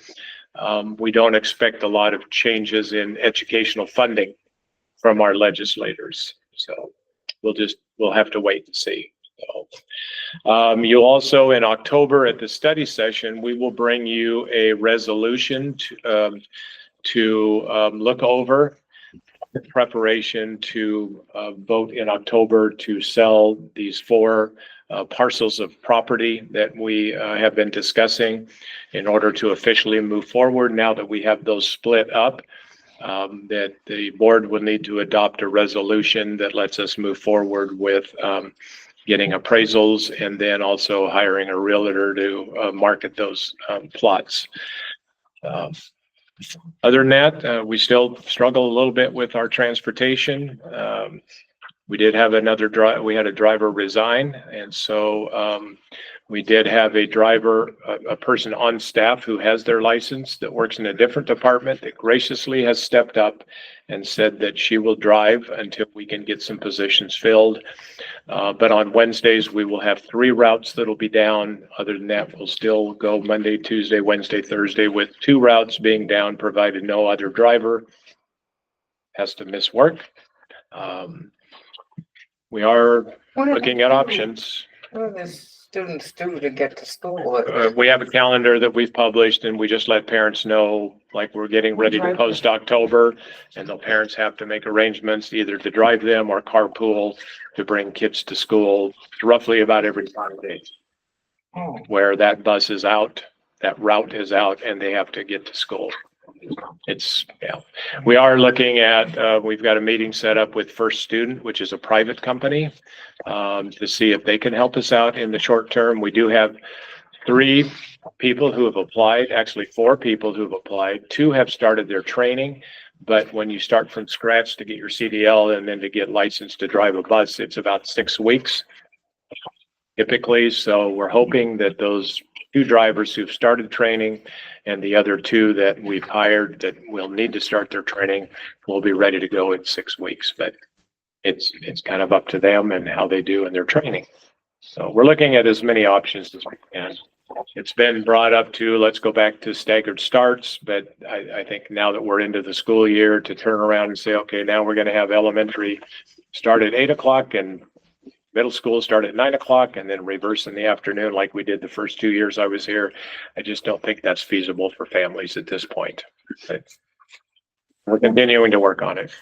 We don't expect a lot of changes in educational funding from our legislators. So we'll have to wait and see. So, you also, in October at the study session, we will bring you a resolution to look over the preparation to vote in October to sell these 4 parcels of property that we have been discussing in order to officially move forward. Now that we have those split up, that the board will need to adopt a resolution that lets us move forward with getting appraisals and then also hiring a realtor to market those plots. Other than that, we still struggle a little bit with our transportation. We did have we had a driver resign, and so we did have a person on staff who has their license that works in a different department that graciously has stepped up and said that she will drive until we can get some positions filled. But on Wednesdays, we will have 3 routes that'll be down. Other than that, we'll still go Monday, Tuesday, Wednesday, Thursday, with 2 routes being down, provided no other driver has to miss work. We are looking at options. What do the students do to get to school? We have a calendar that we've published, and we just let parents know, like, we're getting ready to post October, and the parents have to make arrangements either to drive them or carpool to bring kids to school roughly about every 5 days. Where that bus is out, that route is out, and they have to get to school. We are looking at, we've got a meeting set up with First Student, which is a private company, to see if they can help us out in the short term. We do have 3 people who have applied, actually 4 people who have applied. 2 have started their training, but when you start from scratch to get your CDL and then to get licensed to drive a bus, it's about 6 weeks typically. So we're hoping that those 2 drivers who've started training and the other 2 that we've hired that will need to start their training will be ready to go in 6 weeks. But it's kind of up to them and how they do in their training. So we're looking at as many options as we can. It's been brought up to, let's go back to staggered starts, but I think now that we're into the school year, to turn around and say, okay, now we're going to have elementary start at 8 o'clock and middle school start at 9 o'clock and then reverse in the afternoon like we did the first 2 years I was here. I just don't think that's feasible for families at this point. But we're continuing to work on it.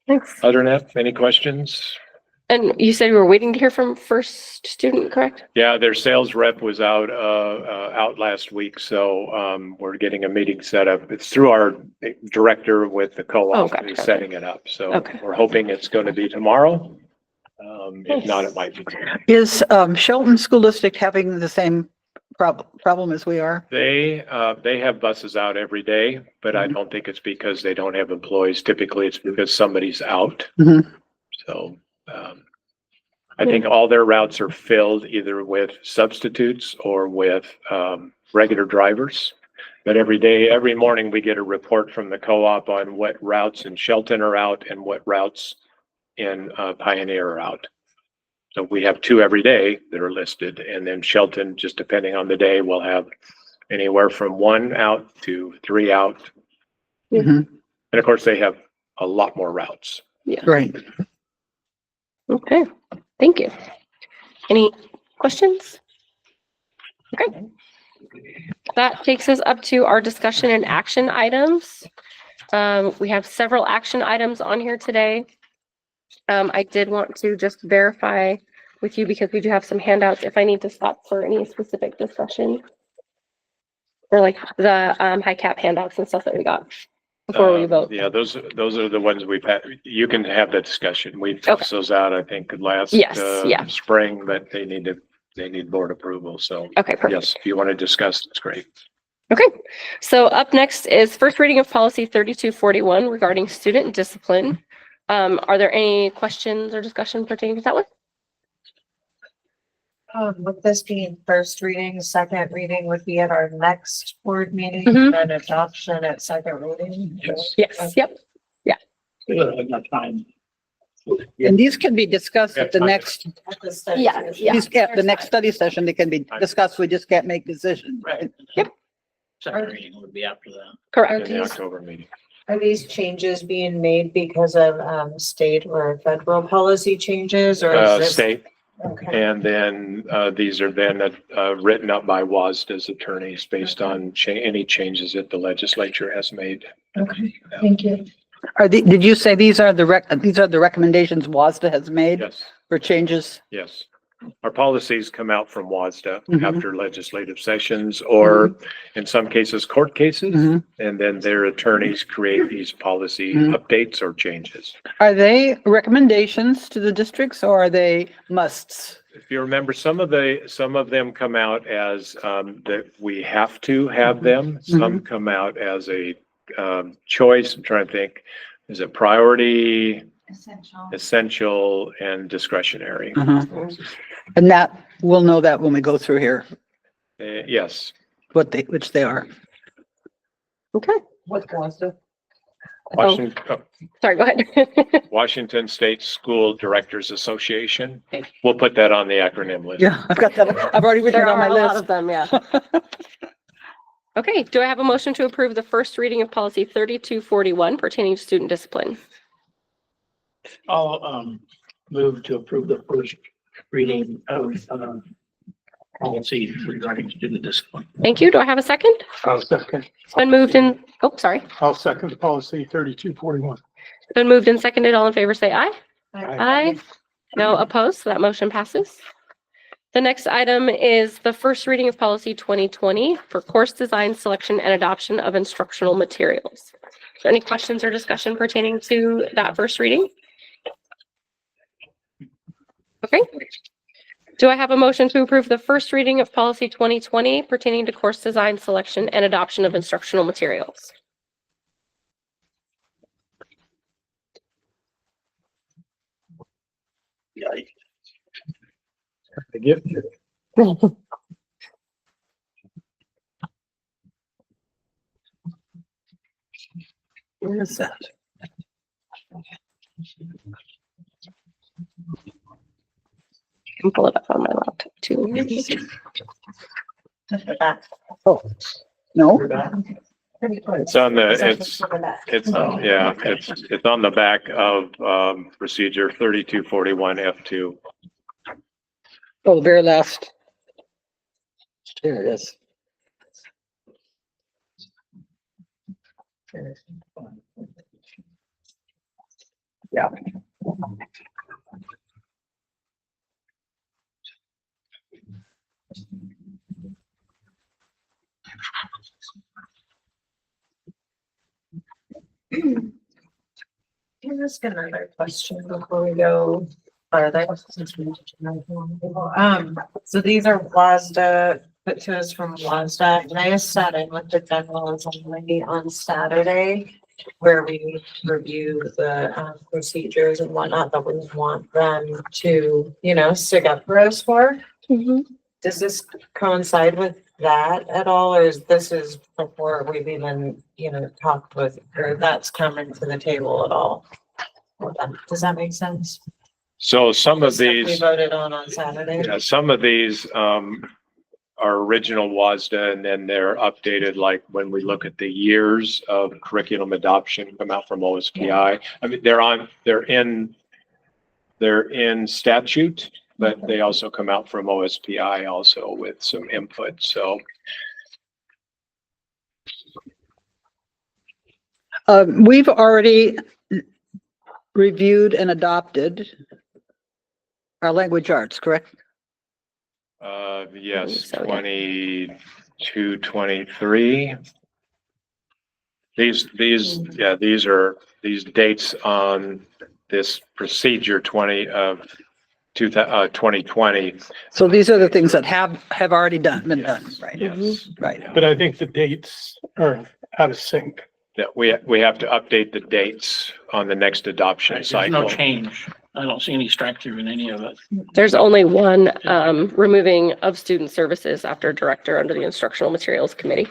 Thanks. Other than that, any questions? And you said you were waiting to hear from First Student, correct? Yeah, their sales rep was out last week, so we're getting a meeting set up. It's through our director with the co-op who's setting it up. So we're hoping it's going to be tomorrow. If not, it might be. Is Shelton School District having the same problem as we are? They have buses out every day, but I don't think it's because they don't have employees. Typically, it's because somebody's out. So I think all their routes are filled either with substitutes or with regular drivers. But every morning, we get a report from the co-op on what routes in Shelton are out and what routes in Pioneer are out. So we have 2 every day that are listed, and then Shelton, just depending on the day, will have anywhere from 1 out to 3 out. And of course, they have a lot more routes. Yeah. Right. Okay. Thank you. Any questions? Okay. That takes us up to our discussion and action items. We have several action items on here today. I did want to just verify with you because we do have some handouts if I need to stop for any specific discussion. Or like the high cap handouts and stuff that we got before we vote. Yeah, those are the ones we've had. You can have that discussion. We Okay. tossed those out, I think, last Yes, yeah. spring, but they need board approval. So Okay, perfect. yes, if you want to discuss, that's great. Okay, so up next is first reading of policy 3241 regarding student discipline. Are there any questions or discussion pertaining to that one? With this being first reading, second reading would be at our next board meeting Mhm. and adoption at second reading. Yes, yep. And these can be discussed at the Yeah, next, At the study Yeah, session. yeah. these- the next study session, they can be discussed. We just can't make decisions, right? Second reading would be after that. Correct. In the October meeting. Are these changes being made because of state or federal policy changes or is this? State, Okay. and then these are then written up by WASDA's attorneys based on any changes that the legislature has made. Okay, thank you. Did you say these are the recommendations WASDA has made Yes, for changes? yes. Our policies come out from WASDA Mhm. after legislative sessions or in some cases, court cases. Mhm. And then their attorneys create these policy Mhm. updates or changes. Are they recommendations to the districts or are they musts? If you remember, some of them come out as that we have to have them. Some come out as a choice. I'm trying to think, is it priority, essential, and discretionary? Uh-huh. And that, we'll know that when we go through here, Yes, which they are. Okay, What was the? Washington, sorry, go ahead. Washington State School Directors Association. We'll put that on the acronym list. Yeah, I've got that. I've already written There it on my are a lot list. of them, yeah. Okay, do I have a motion to approve the first reading of policy 3241 pertaining to student discipline? I'll, move to approve the first reading of, policy regarding student discipline. Thank you. Do I have a second? I'll second. It's been moved in, oh, sorry. I'll second policy 3241. It's been moved and seconded. All in favor, say aye. Aye. No opposed, so that motion passes. The next item is the first reading of policy 2020 for course design, selection, and adoption of instructional materials. Is there any questions or discussion pertaining to that first reading? Okay. Do I have a motion to approve the first reading of policy 2020 pertaining to course design, selection, and adoption of instructional materials? I get Where is that? I can pull it up on my laptop too. Oh, no? It's on it's on the back of procedure 3241 F2. Oh, the very last. There it is. Yeah. Can I ask another question before we go further? So these are WASDA, put to us from WASDA, and I just sat in with the general assembly on Saturday where we review the procedures and whatnot that we want them to, stick up for us for. Does this coincide with that at all, or is before we've even, talked with, or that's coming to the table at all? Does that make sense? So some of The stuff We these, voted on Saturday? yeah, some of these are original WASDA and then they're updated, like when we look at the years of curriculum adoption come out from OSPI. I mean, they're in statute, but they also come out from OSPI also with some input. So We've already reviewed and adopted our language arts, correct? Yes, So, yeah. 22, 23. These dates on this procedure 2020. So these are the things that have already been done, right? Yes. Right. But I think the dates are out of sync. Yeah, we have to update the dates on the next adoption There's no cycle. change. I don't see any strike through in any of it. There's only one, removing of student services after director under the instructional materials committee.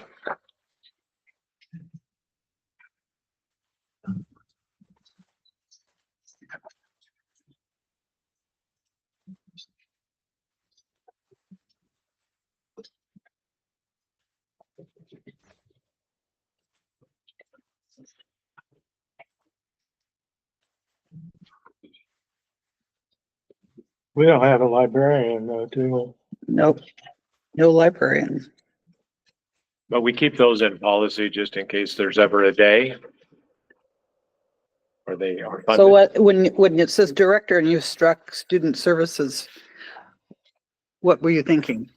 We don't have a librarian though, do we? Nope. No librarian. But we keep those in policy just in case there's ever a day. Or they are funded. So what, when it says director and you struck student services, what were you thinking?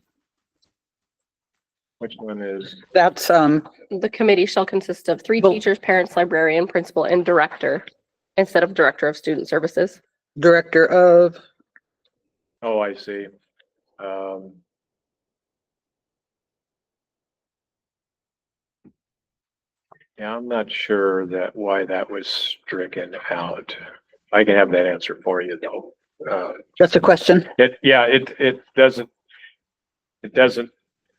Which one is? That's, The committee shall consist of 3 Well- teachers, parents, librarian, principal, and director, instead of director of student services. director of, Oh, I see. Yeah, I'm not sure why that was stricken out. I can have that answer for you though. that's a question. It doesn't,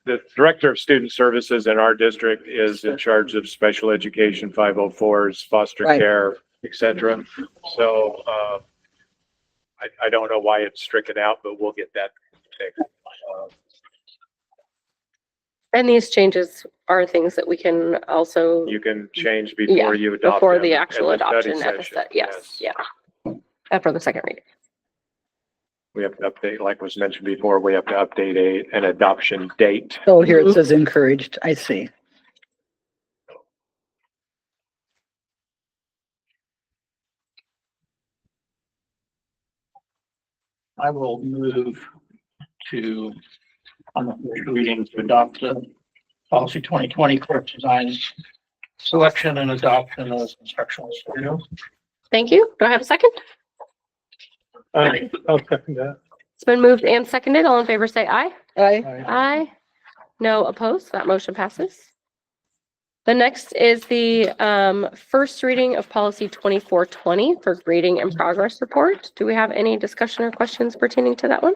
the director of student services in our district is in charge of special education, 504s, foster Right. care, et cetera. So, I don't know why it's stricken out, but we'll get that fixed. And these changes are things that we can also, You can change yeah, before you adopt before them the at actual the study adoption at the, session. yes, yeah. After the second reading. We have to update, like was mentioned before, we have to update an adoption date. Oh, here it says encouraged. I see. I will move to, on the first reading, to adopt the policy 2020 course design, selection and adoption of instructional materials. Thank you. Do I have a second? I'll second that. It's been moved and seconded. All in favor, say aye. Aye. Aye. No opposed. That motion passes. The next is the first reading of policy 2420 for grading and progress report. Do we have any discussion or questions pertaining to that one?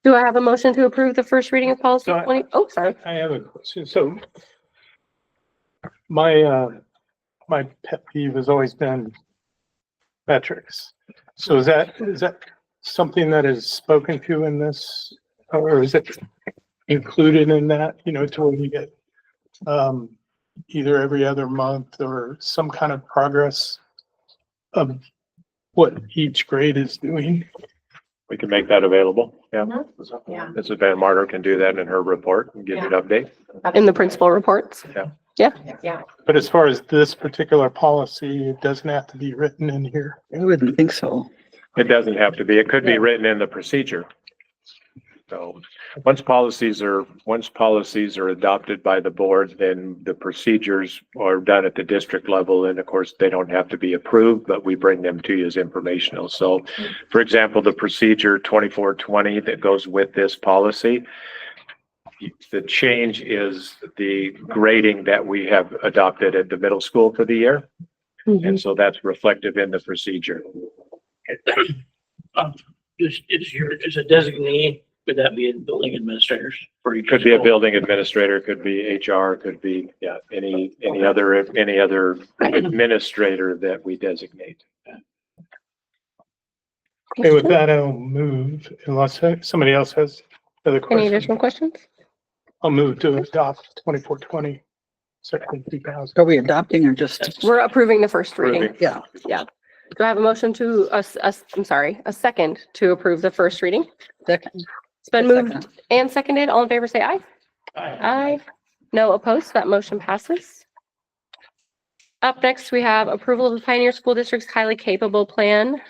Do I have a motion to approve the first reading of policy So 20? Oh, sorry. I have a question. So my pet peeve has always been metrics. So is that something that is spoken to in this, or is it included in that, to where you get either every other month or some kind of progress of what each grade is doing? We can make that available. Yeah. Yeah. Mrs. Van Marter can do that in her report and give you an update. In the principal reports? Yeah. But as far as this particular policy, it doesn't have to be written in here. I wouldn't think so. It doesn't have to be. It could be written in the procedure. So once policies are adopted by the board, then the procedures are done at the district level. And of course, they don't have to be approved, but we bring them to you as informational. So for example, the procedure 2420 that goes with this policy, the change is the grading that we have adopted at the middle school for the year. And so that's reflective in the procedure. Is a designee, would that be in building administrators? For each Could be a school? building administrator, could be HR, could be, any other administrator that we designate. Okay, with that, I'll move unless somebody else has other Any questions. additional questions? I'll move to adopt 2420, section 2000. Are we adopting or just, We're approving the first reading. Approving. yeah, Do I have a motion to, a second to approve the first reading? second? It's been moved and seconded. All in favor, say aye. Aye. No opposed, that motion passes. Up next, we have approval of the Pioneer School District's highly capable plan,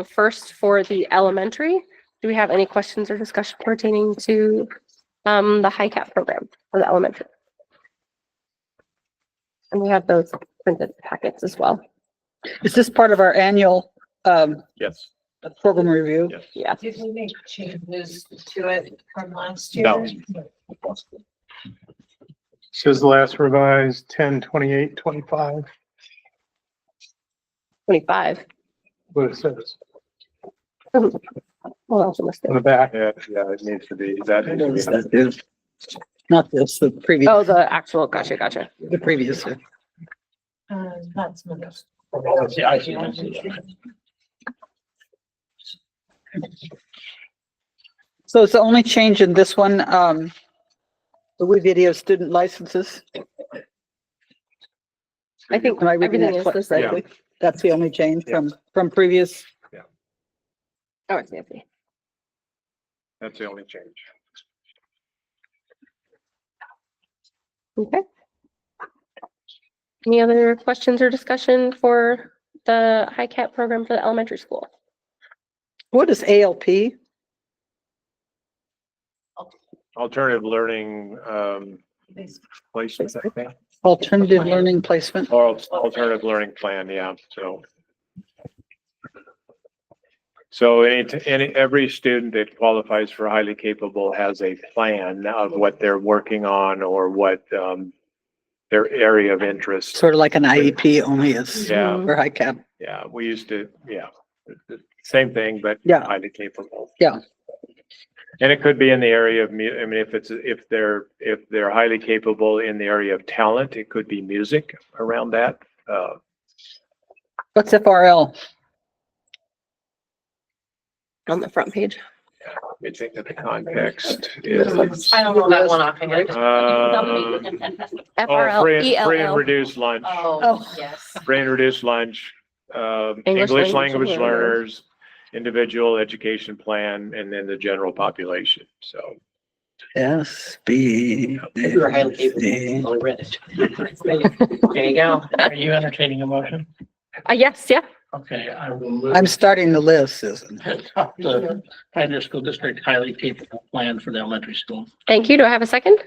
first for the elementary. Do we have any questions or discussion pertaining to the high cap program for the elementary? And we have those printed packets as well. Is this part of our annual, Yes. program review? Yes. Yeah. Did we make changes to it from last No. year? Says last revised 10/28/25. 25. What it says Well, also must on the back. Yeah, it needs to be, that needs to be. Not this, the previous, Oh, the actual, gotcha. the previous. That's middle. So it's the only change in this one, the We Video student licenses. I think Am I reading everything that is the same. correctly? That's the only change from previous. Oh, it's Nancy. That's the only change. Okay. Any other questions or discussion for the high cap program for the elementary school? What is ALP? Alternative learning, placement, I think. Alternative Learning Placement? Or alternative learning plan, yeah, so. So every student that qualifies for highly capable has a plan of what they're working on or what, their area of interest. Sort of like an IEP, only it's Yeah. for high cap. Yeah, we used to, yeah, same thing, but Yeah. highly capable. Yeah. And it could be in the area of I mean, if they're highly capable in the area of talent, it could be music around that. What's FRL? On the front page. I think that the context is. I don't know that one offhand. FRL, Free and ELL. reduced lunch, Oh, yes. free and reduced lunch, English language learners, individual education plan, and then the general population, so. SB. You were highly capable. I read it. There you go. Are you entertaining a motion? Yes, yeah. Okay, I will move. I'm starting the list, Susan. The Pioneer School District highly capable plan for the elementary school. Thank you. Do I have a second?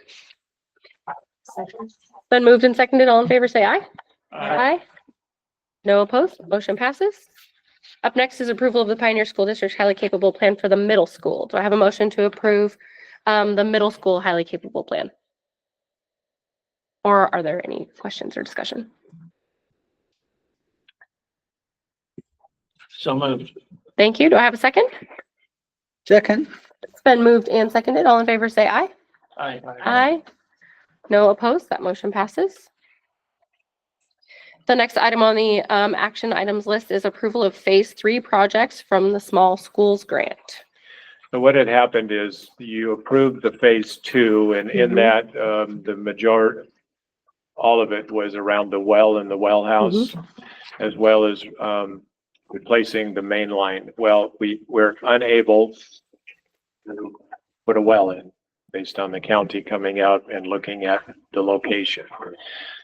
Been moved and seconded. All in favor, say aye. Aye. No opposed. Motion passes. Up next is approval of the Pioneer School District's highly capable plan for the middle school. Do I have a motion to approve the middle school highly capable plan? Or are there any questions or discussion? So moved. Thank you. Do I have a second? Second. It's been moved and seconded. All in favor, say aye. Aye. Aye. No opposed. That motion passes. The next item on the action items list is approval of phase 3 projects from the small schools grant. So what had happened is you approved the phase 2, and in that, the majority, all of it was around the well and the well house, as well as replacing the main line. Well, we're unable to put a well in based on the county coming out and looking at the location.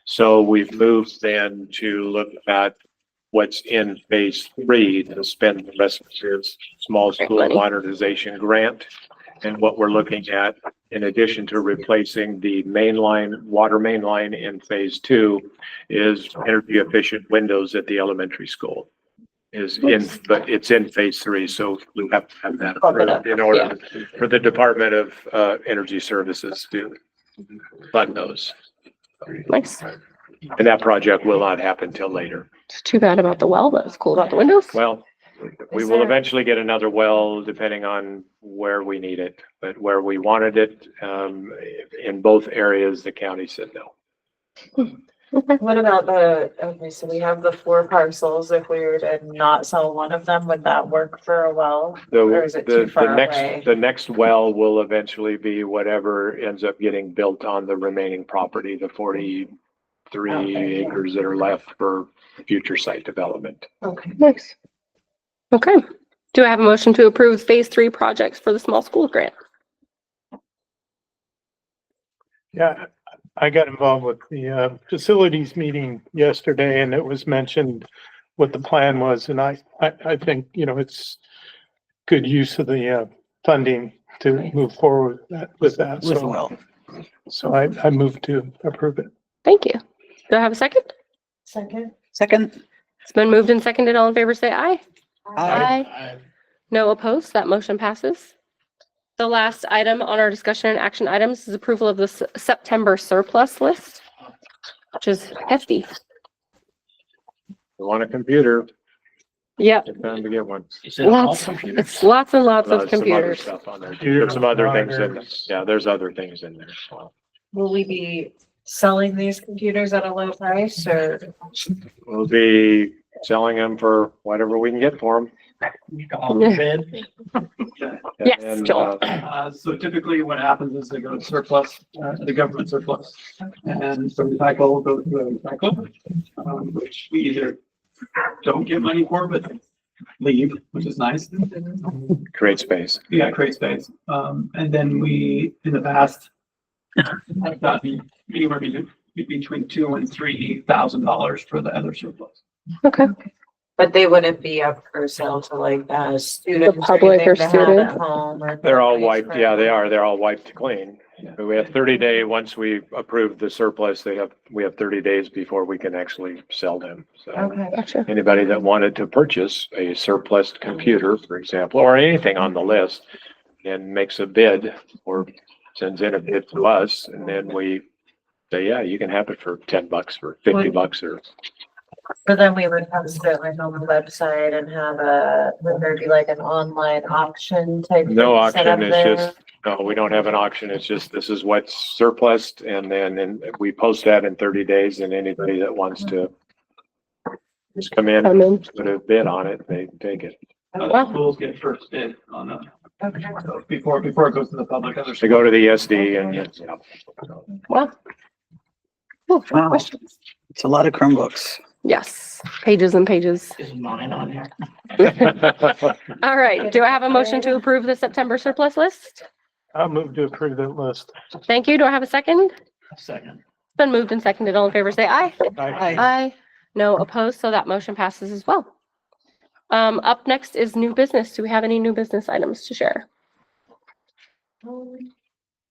So we've moved then to look at what's in phase 3 to spend the rest of this small school money. modernization grant. And what we're looking at, in addition to replacing the main line, water main line in phase 2, is energy efficient windows at the elementary school. But it's in phase 3, so we have to have that approved in order for the Department of Energy Services to fund those. Nice. And that project will not happen till later. It's too bad about the well, but it's cool about the windows. Well, we will eventually get another well depending on where we need it, but where we wanted it, in both areas, the county said no. What about okay, so we have the 4 parcels. If we were to not sell one of them, would that work for a well? Or is it too far away? The next well will eventually be whatever ends up getting built on the remaining property, the 43 acres that are left for future site development. Okay. Nice. Okay. Do I have a motion to approve phase 3 projects for the small school grant? Yeah, I got involved with the facilities meeting yesterday and it was mentioned what the plan was. And I think, it's good use of the funding to move forward with that. So I moved to approve it. Thank you. Do I have a second? Second. It's been moved and seconded. All in favor, say aye. Aye. No opposed. That motion passes. The last item on our discussion and action items is approval of the September surplus list, which is hefty. You want a computer, Yep. it's time to get one. Is it all Lots, computers? it's lots and lots Some of other computers. stuff on there. There's some other things in there. Yeah, there's other things in there. So Will we be selling these computers at a low price or? we'll be selling them for whatever we can get for them. All the bid? Yes, Joel. So typically what happens is they go to surplus, the government surplus. And so recycle goes to recycle, which we either don't get money for, but leave, which is nice. Create space. Yeah, create space. And then we, in the past, have gotten anywhere between $2,000 and $3,000 for the other surplus. Okay. But they wouldn't be up for sale to like students. public or anything to have student? at home or They're all place wiped. for- Yeah, they are. They're all wiped clean. But we have 30-day, once we approve the surplus, we have 30 days before we can actually sell them. So Okay. Gotcha. anybody that wanted to purchase a surplus computer, for example, or anything on the list, and makes a bid or sends in a bid to us, and then we say, yeah, you can have it for $10 or $50 or. So then we would post it like on the website and have would there be like an online auction type? No thing set up auction, it's there? just, no, we don't have an auction. It's just, this is what's surplus, and then we post that in 30 days, and anybody that wants to just come in, put a bid on it, they take it. Other schools get first bid on them. Okay. So before it goes to the public. Other They go to the SD and, yeah. Well. Cool. Wow. Questions? It's a lot of Chromebooks. Yes, pages and pages. Is mine on here? All right. Do I have a motion to approve the September surplus list? I'll move to approve that list. Thank you. Do I have a second? Second. It's been moved and seconded. All in favor, say aye. Aye. Aye. No opposed, so that motion passes as well. Up next is new business. Do we have any new business items to share?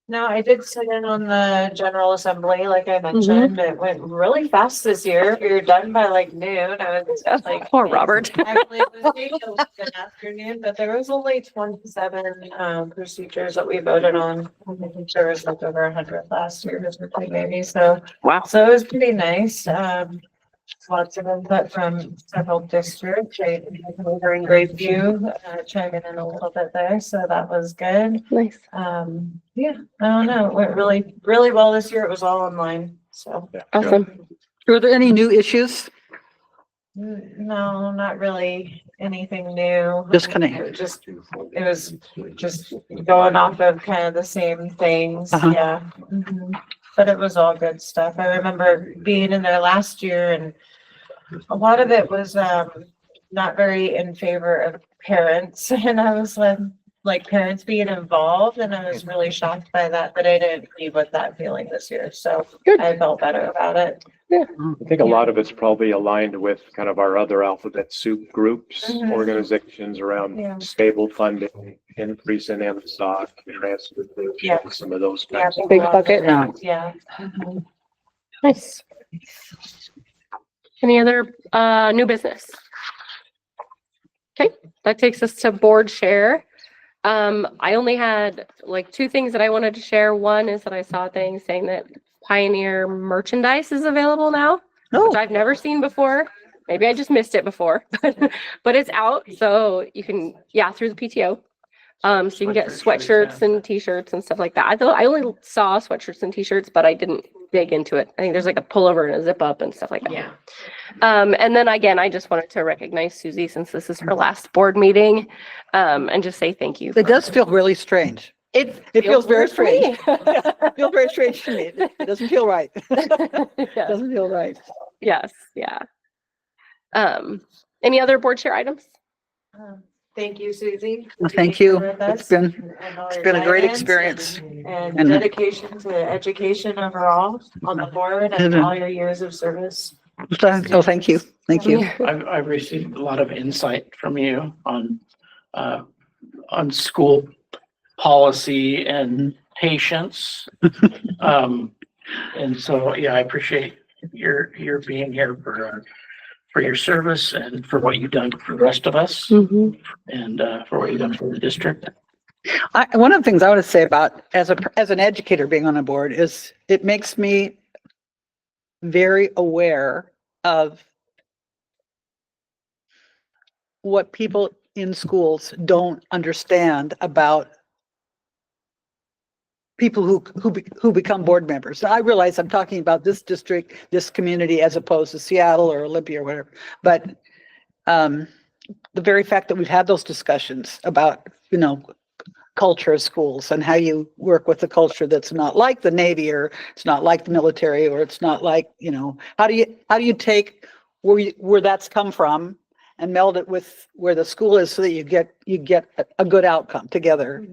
No, I did sit in on the General Assembly, like I mentioned. It went really fast this year. We were done by like noon. I was like. Poor Robert. Actually, it was maybe an afternoon, but there was only 27 procedures that we voted on. I think there was like over 100 last year, maybe, so. Wow. So it was pretty nice. Lots of input from several districts. Over in Grapeview, chiming in a little bit there, so that was good. Nice. Yeah, I don't know, it went really, really well this year. It was all online, so. Awesome. Were there any new issues? No, not really anything new. Just kinda- It was just going off of kind of the same things, Uh-huh. yeah. Mhm. But it was all good stuff. I remember being in there last year and a lot of it was, not very in favor of parents. And I was like parents being involved, and I was really shocked by that, but I didn't leave with that feeling this year, so I felt better about it. I think a lot of it's probably aligned with kind of our other alphabet soup groups, Mhm. organizations around Yeah. stable funding, increase in MSOC, Yeah. some of those Yeah, kinds of. Big bucket. Yeah. Yeah. Mhm. Nice. Any other new business? Okay, that takes us to board share. I only had like two things that I wanted to share. One is that I saw things saying that Pioneer merchandise is available now, which I've never seen before. Maybe I just missed it before, but it's out. So you can, through the PTO. So you can get sweatshirts and t-shirts and stuff like that. I thought I only saw sweatshirts and t-shirts, but I didn't dig into it. I think there's like a pullover and a zip up and stuff like that. Yeah. And then again, I just wanted to recognize Susie since this is her last board meeting, and just say thank you. It does feel really strange. It feels very weird strange. to me. It feels very strange to me. It doesn't feel right. Yes. Doesn't feel right. Yes, yeah. Any other board share items? Thank you, Susie. Well, thank you. It's been a great experience. And And- dedication to education overall on the board and all your years of service. Oh, thank you. Thank you. I've received a lot of insight from you on school policy and patience. And so, yeah, I appreciate your being here for your service and for what you've done for the rest of us and for what you've done for the district. One of the things I want to say about as an educator being on a board is it makes me very aware of what people in schools don't understand about people who become board members. I realize I'm talking about this district, this community, as opposed to Seattle or Olympia or whatever. But the very fact that we've had those discussions about, culture of schools and how you work with a culture that's not like the Navy, or it's not like the military, or it's not like, how do you take where that's come from and meld it with where the school is so that you get a good outcome together.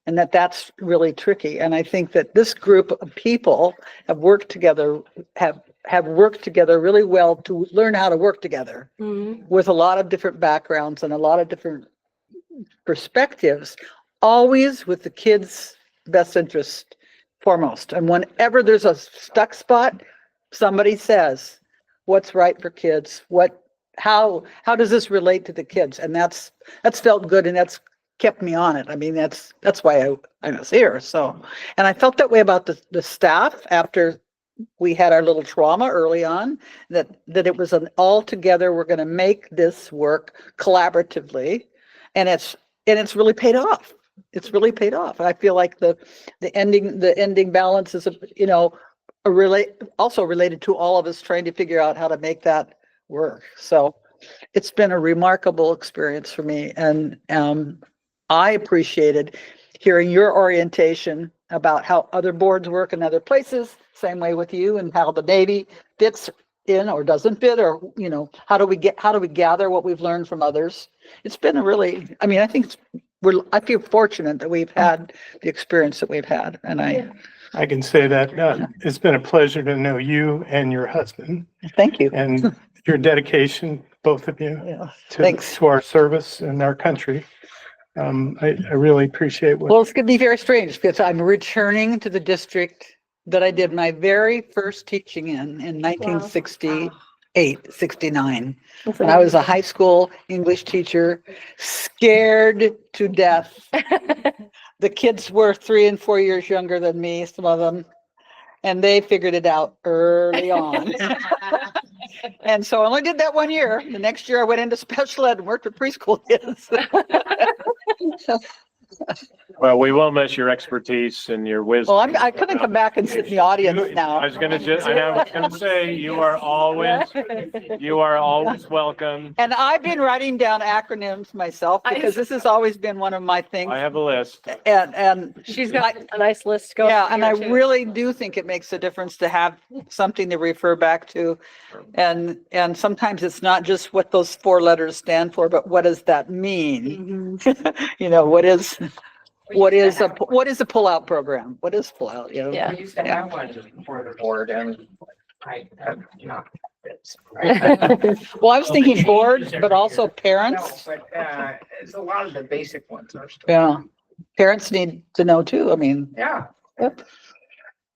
And that's really tricky. And I think that this group of people have worked together, have worked together really well to learn how to work together with a lot of different backgrounds and a lot of different perspectives, always with the kids' best interest foremost. And whenever there's a stuck spot, somebody says, what's right for kids? How does this relate to the kids? And that's felt good, and that's kept me on it. I mean, that's why I was here. So, and I felt that way about the staff after we had our little trauma early on, that it was an all together, we're going to make this work collaboratively, and it's really paid off. It's really paid off. I feel like the ending balance is also related to all of us trying to figure out how to make that work. So it's been a remarkable experience for me, and I appreciated hearing your orientation about how other boards work in other places, same way with you, and how the Navy fits in or doesn't fit, or how do we gather what we've learned from others. It's been I think I feel fortunate that we've had the experience that we've had, and I can say that it's been a pleasure to know you and your husband. Thank you. And your dedication, both of you, to our service and our country. I really appreciate Well, it's going to be very strange because I'm returning to the district that I did my very first teaching in 1968, 69. And I was a high school English teacher, scared to death. The kids were 3 and 4 years younger than me, some of them, and they figured it out early on. And so I only did that 1 year. The next year I went into special ed and worked with preschool kids. Well, we will miss your expertise and your wisdom. Well, I couldn't come back and sit in the audience now. I was gonna say, you are always welcome. And I've been writing down acronyms myself because this has always been one of my things. I have a list. And She's got a nice list going. yeah, and I really do think it makes a difference to have something to refer back to. And sometimes it's not just what those 4 letters stand for, but what does that mean? What is a pull-out program? What is pull-out? Yeah. We used to have one for the board, and I have not. Well, I was thinking board, but also parents. No, but it's a lot of the basic ones are still. Yeah, parents need to know too. I mean, Yeah. yep.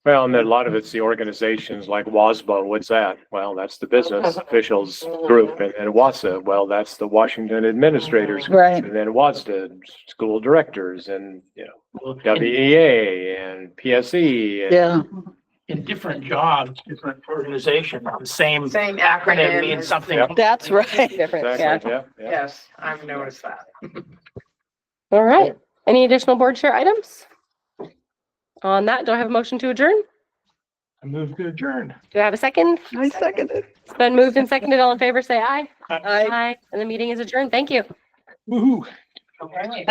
Well, and then a lot of it's the organizations like WASBO. What's that? Well, that's the business officials group. And then WASA, well, that's the Washington Administrators Group. Right. And then WASDA, school directors, and, WEA and PSE. and- Yeah. In different jobs, different organizations, the same Same acronym acronym. means something. Yep. That's right. Exactly, yeah. Yes, I've noticed that. All right. Any additional board chair items? On that, do I have a motion to adjourn? I move to adjourn. Do I have a second? I second it. It's been moved and seconded. All in favor, say aye. Aye. And the meeting is adjourned. Thank you. Woo-hoo. Okay.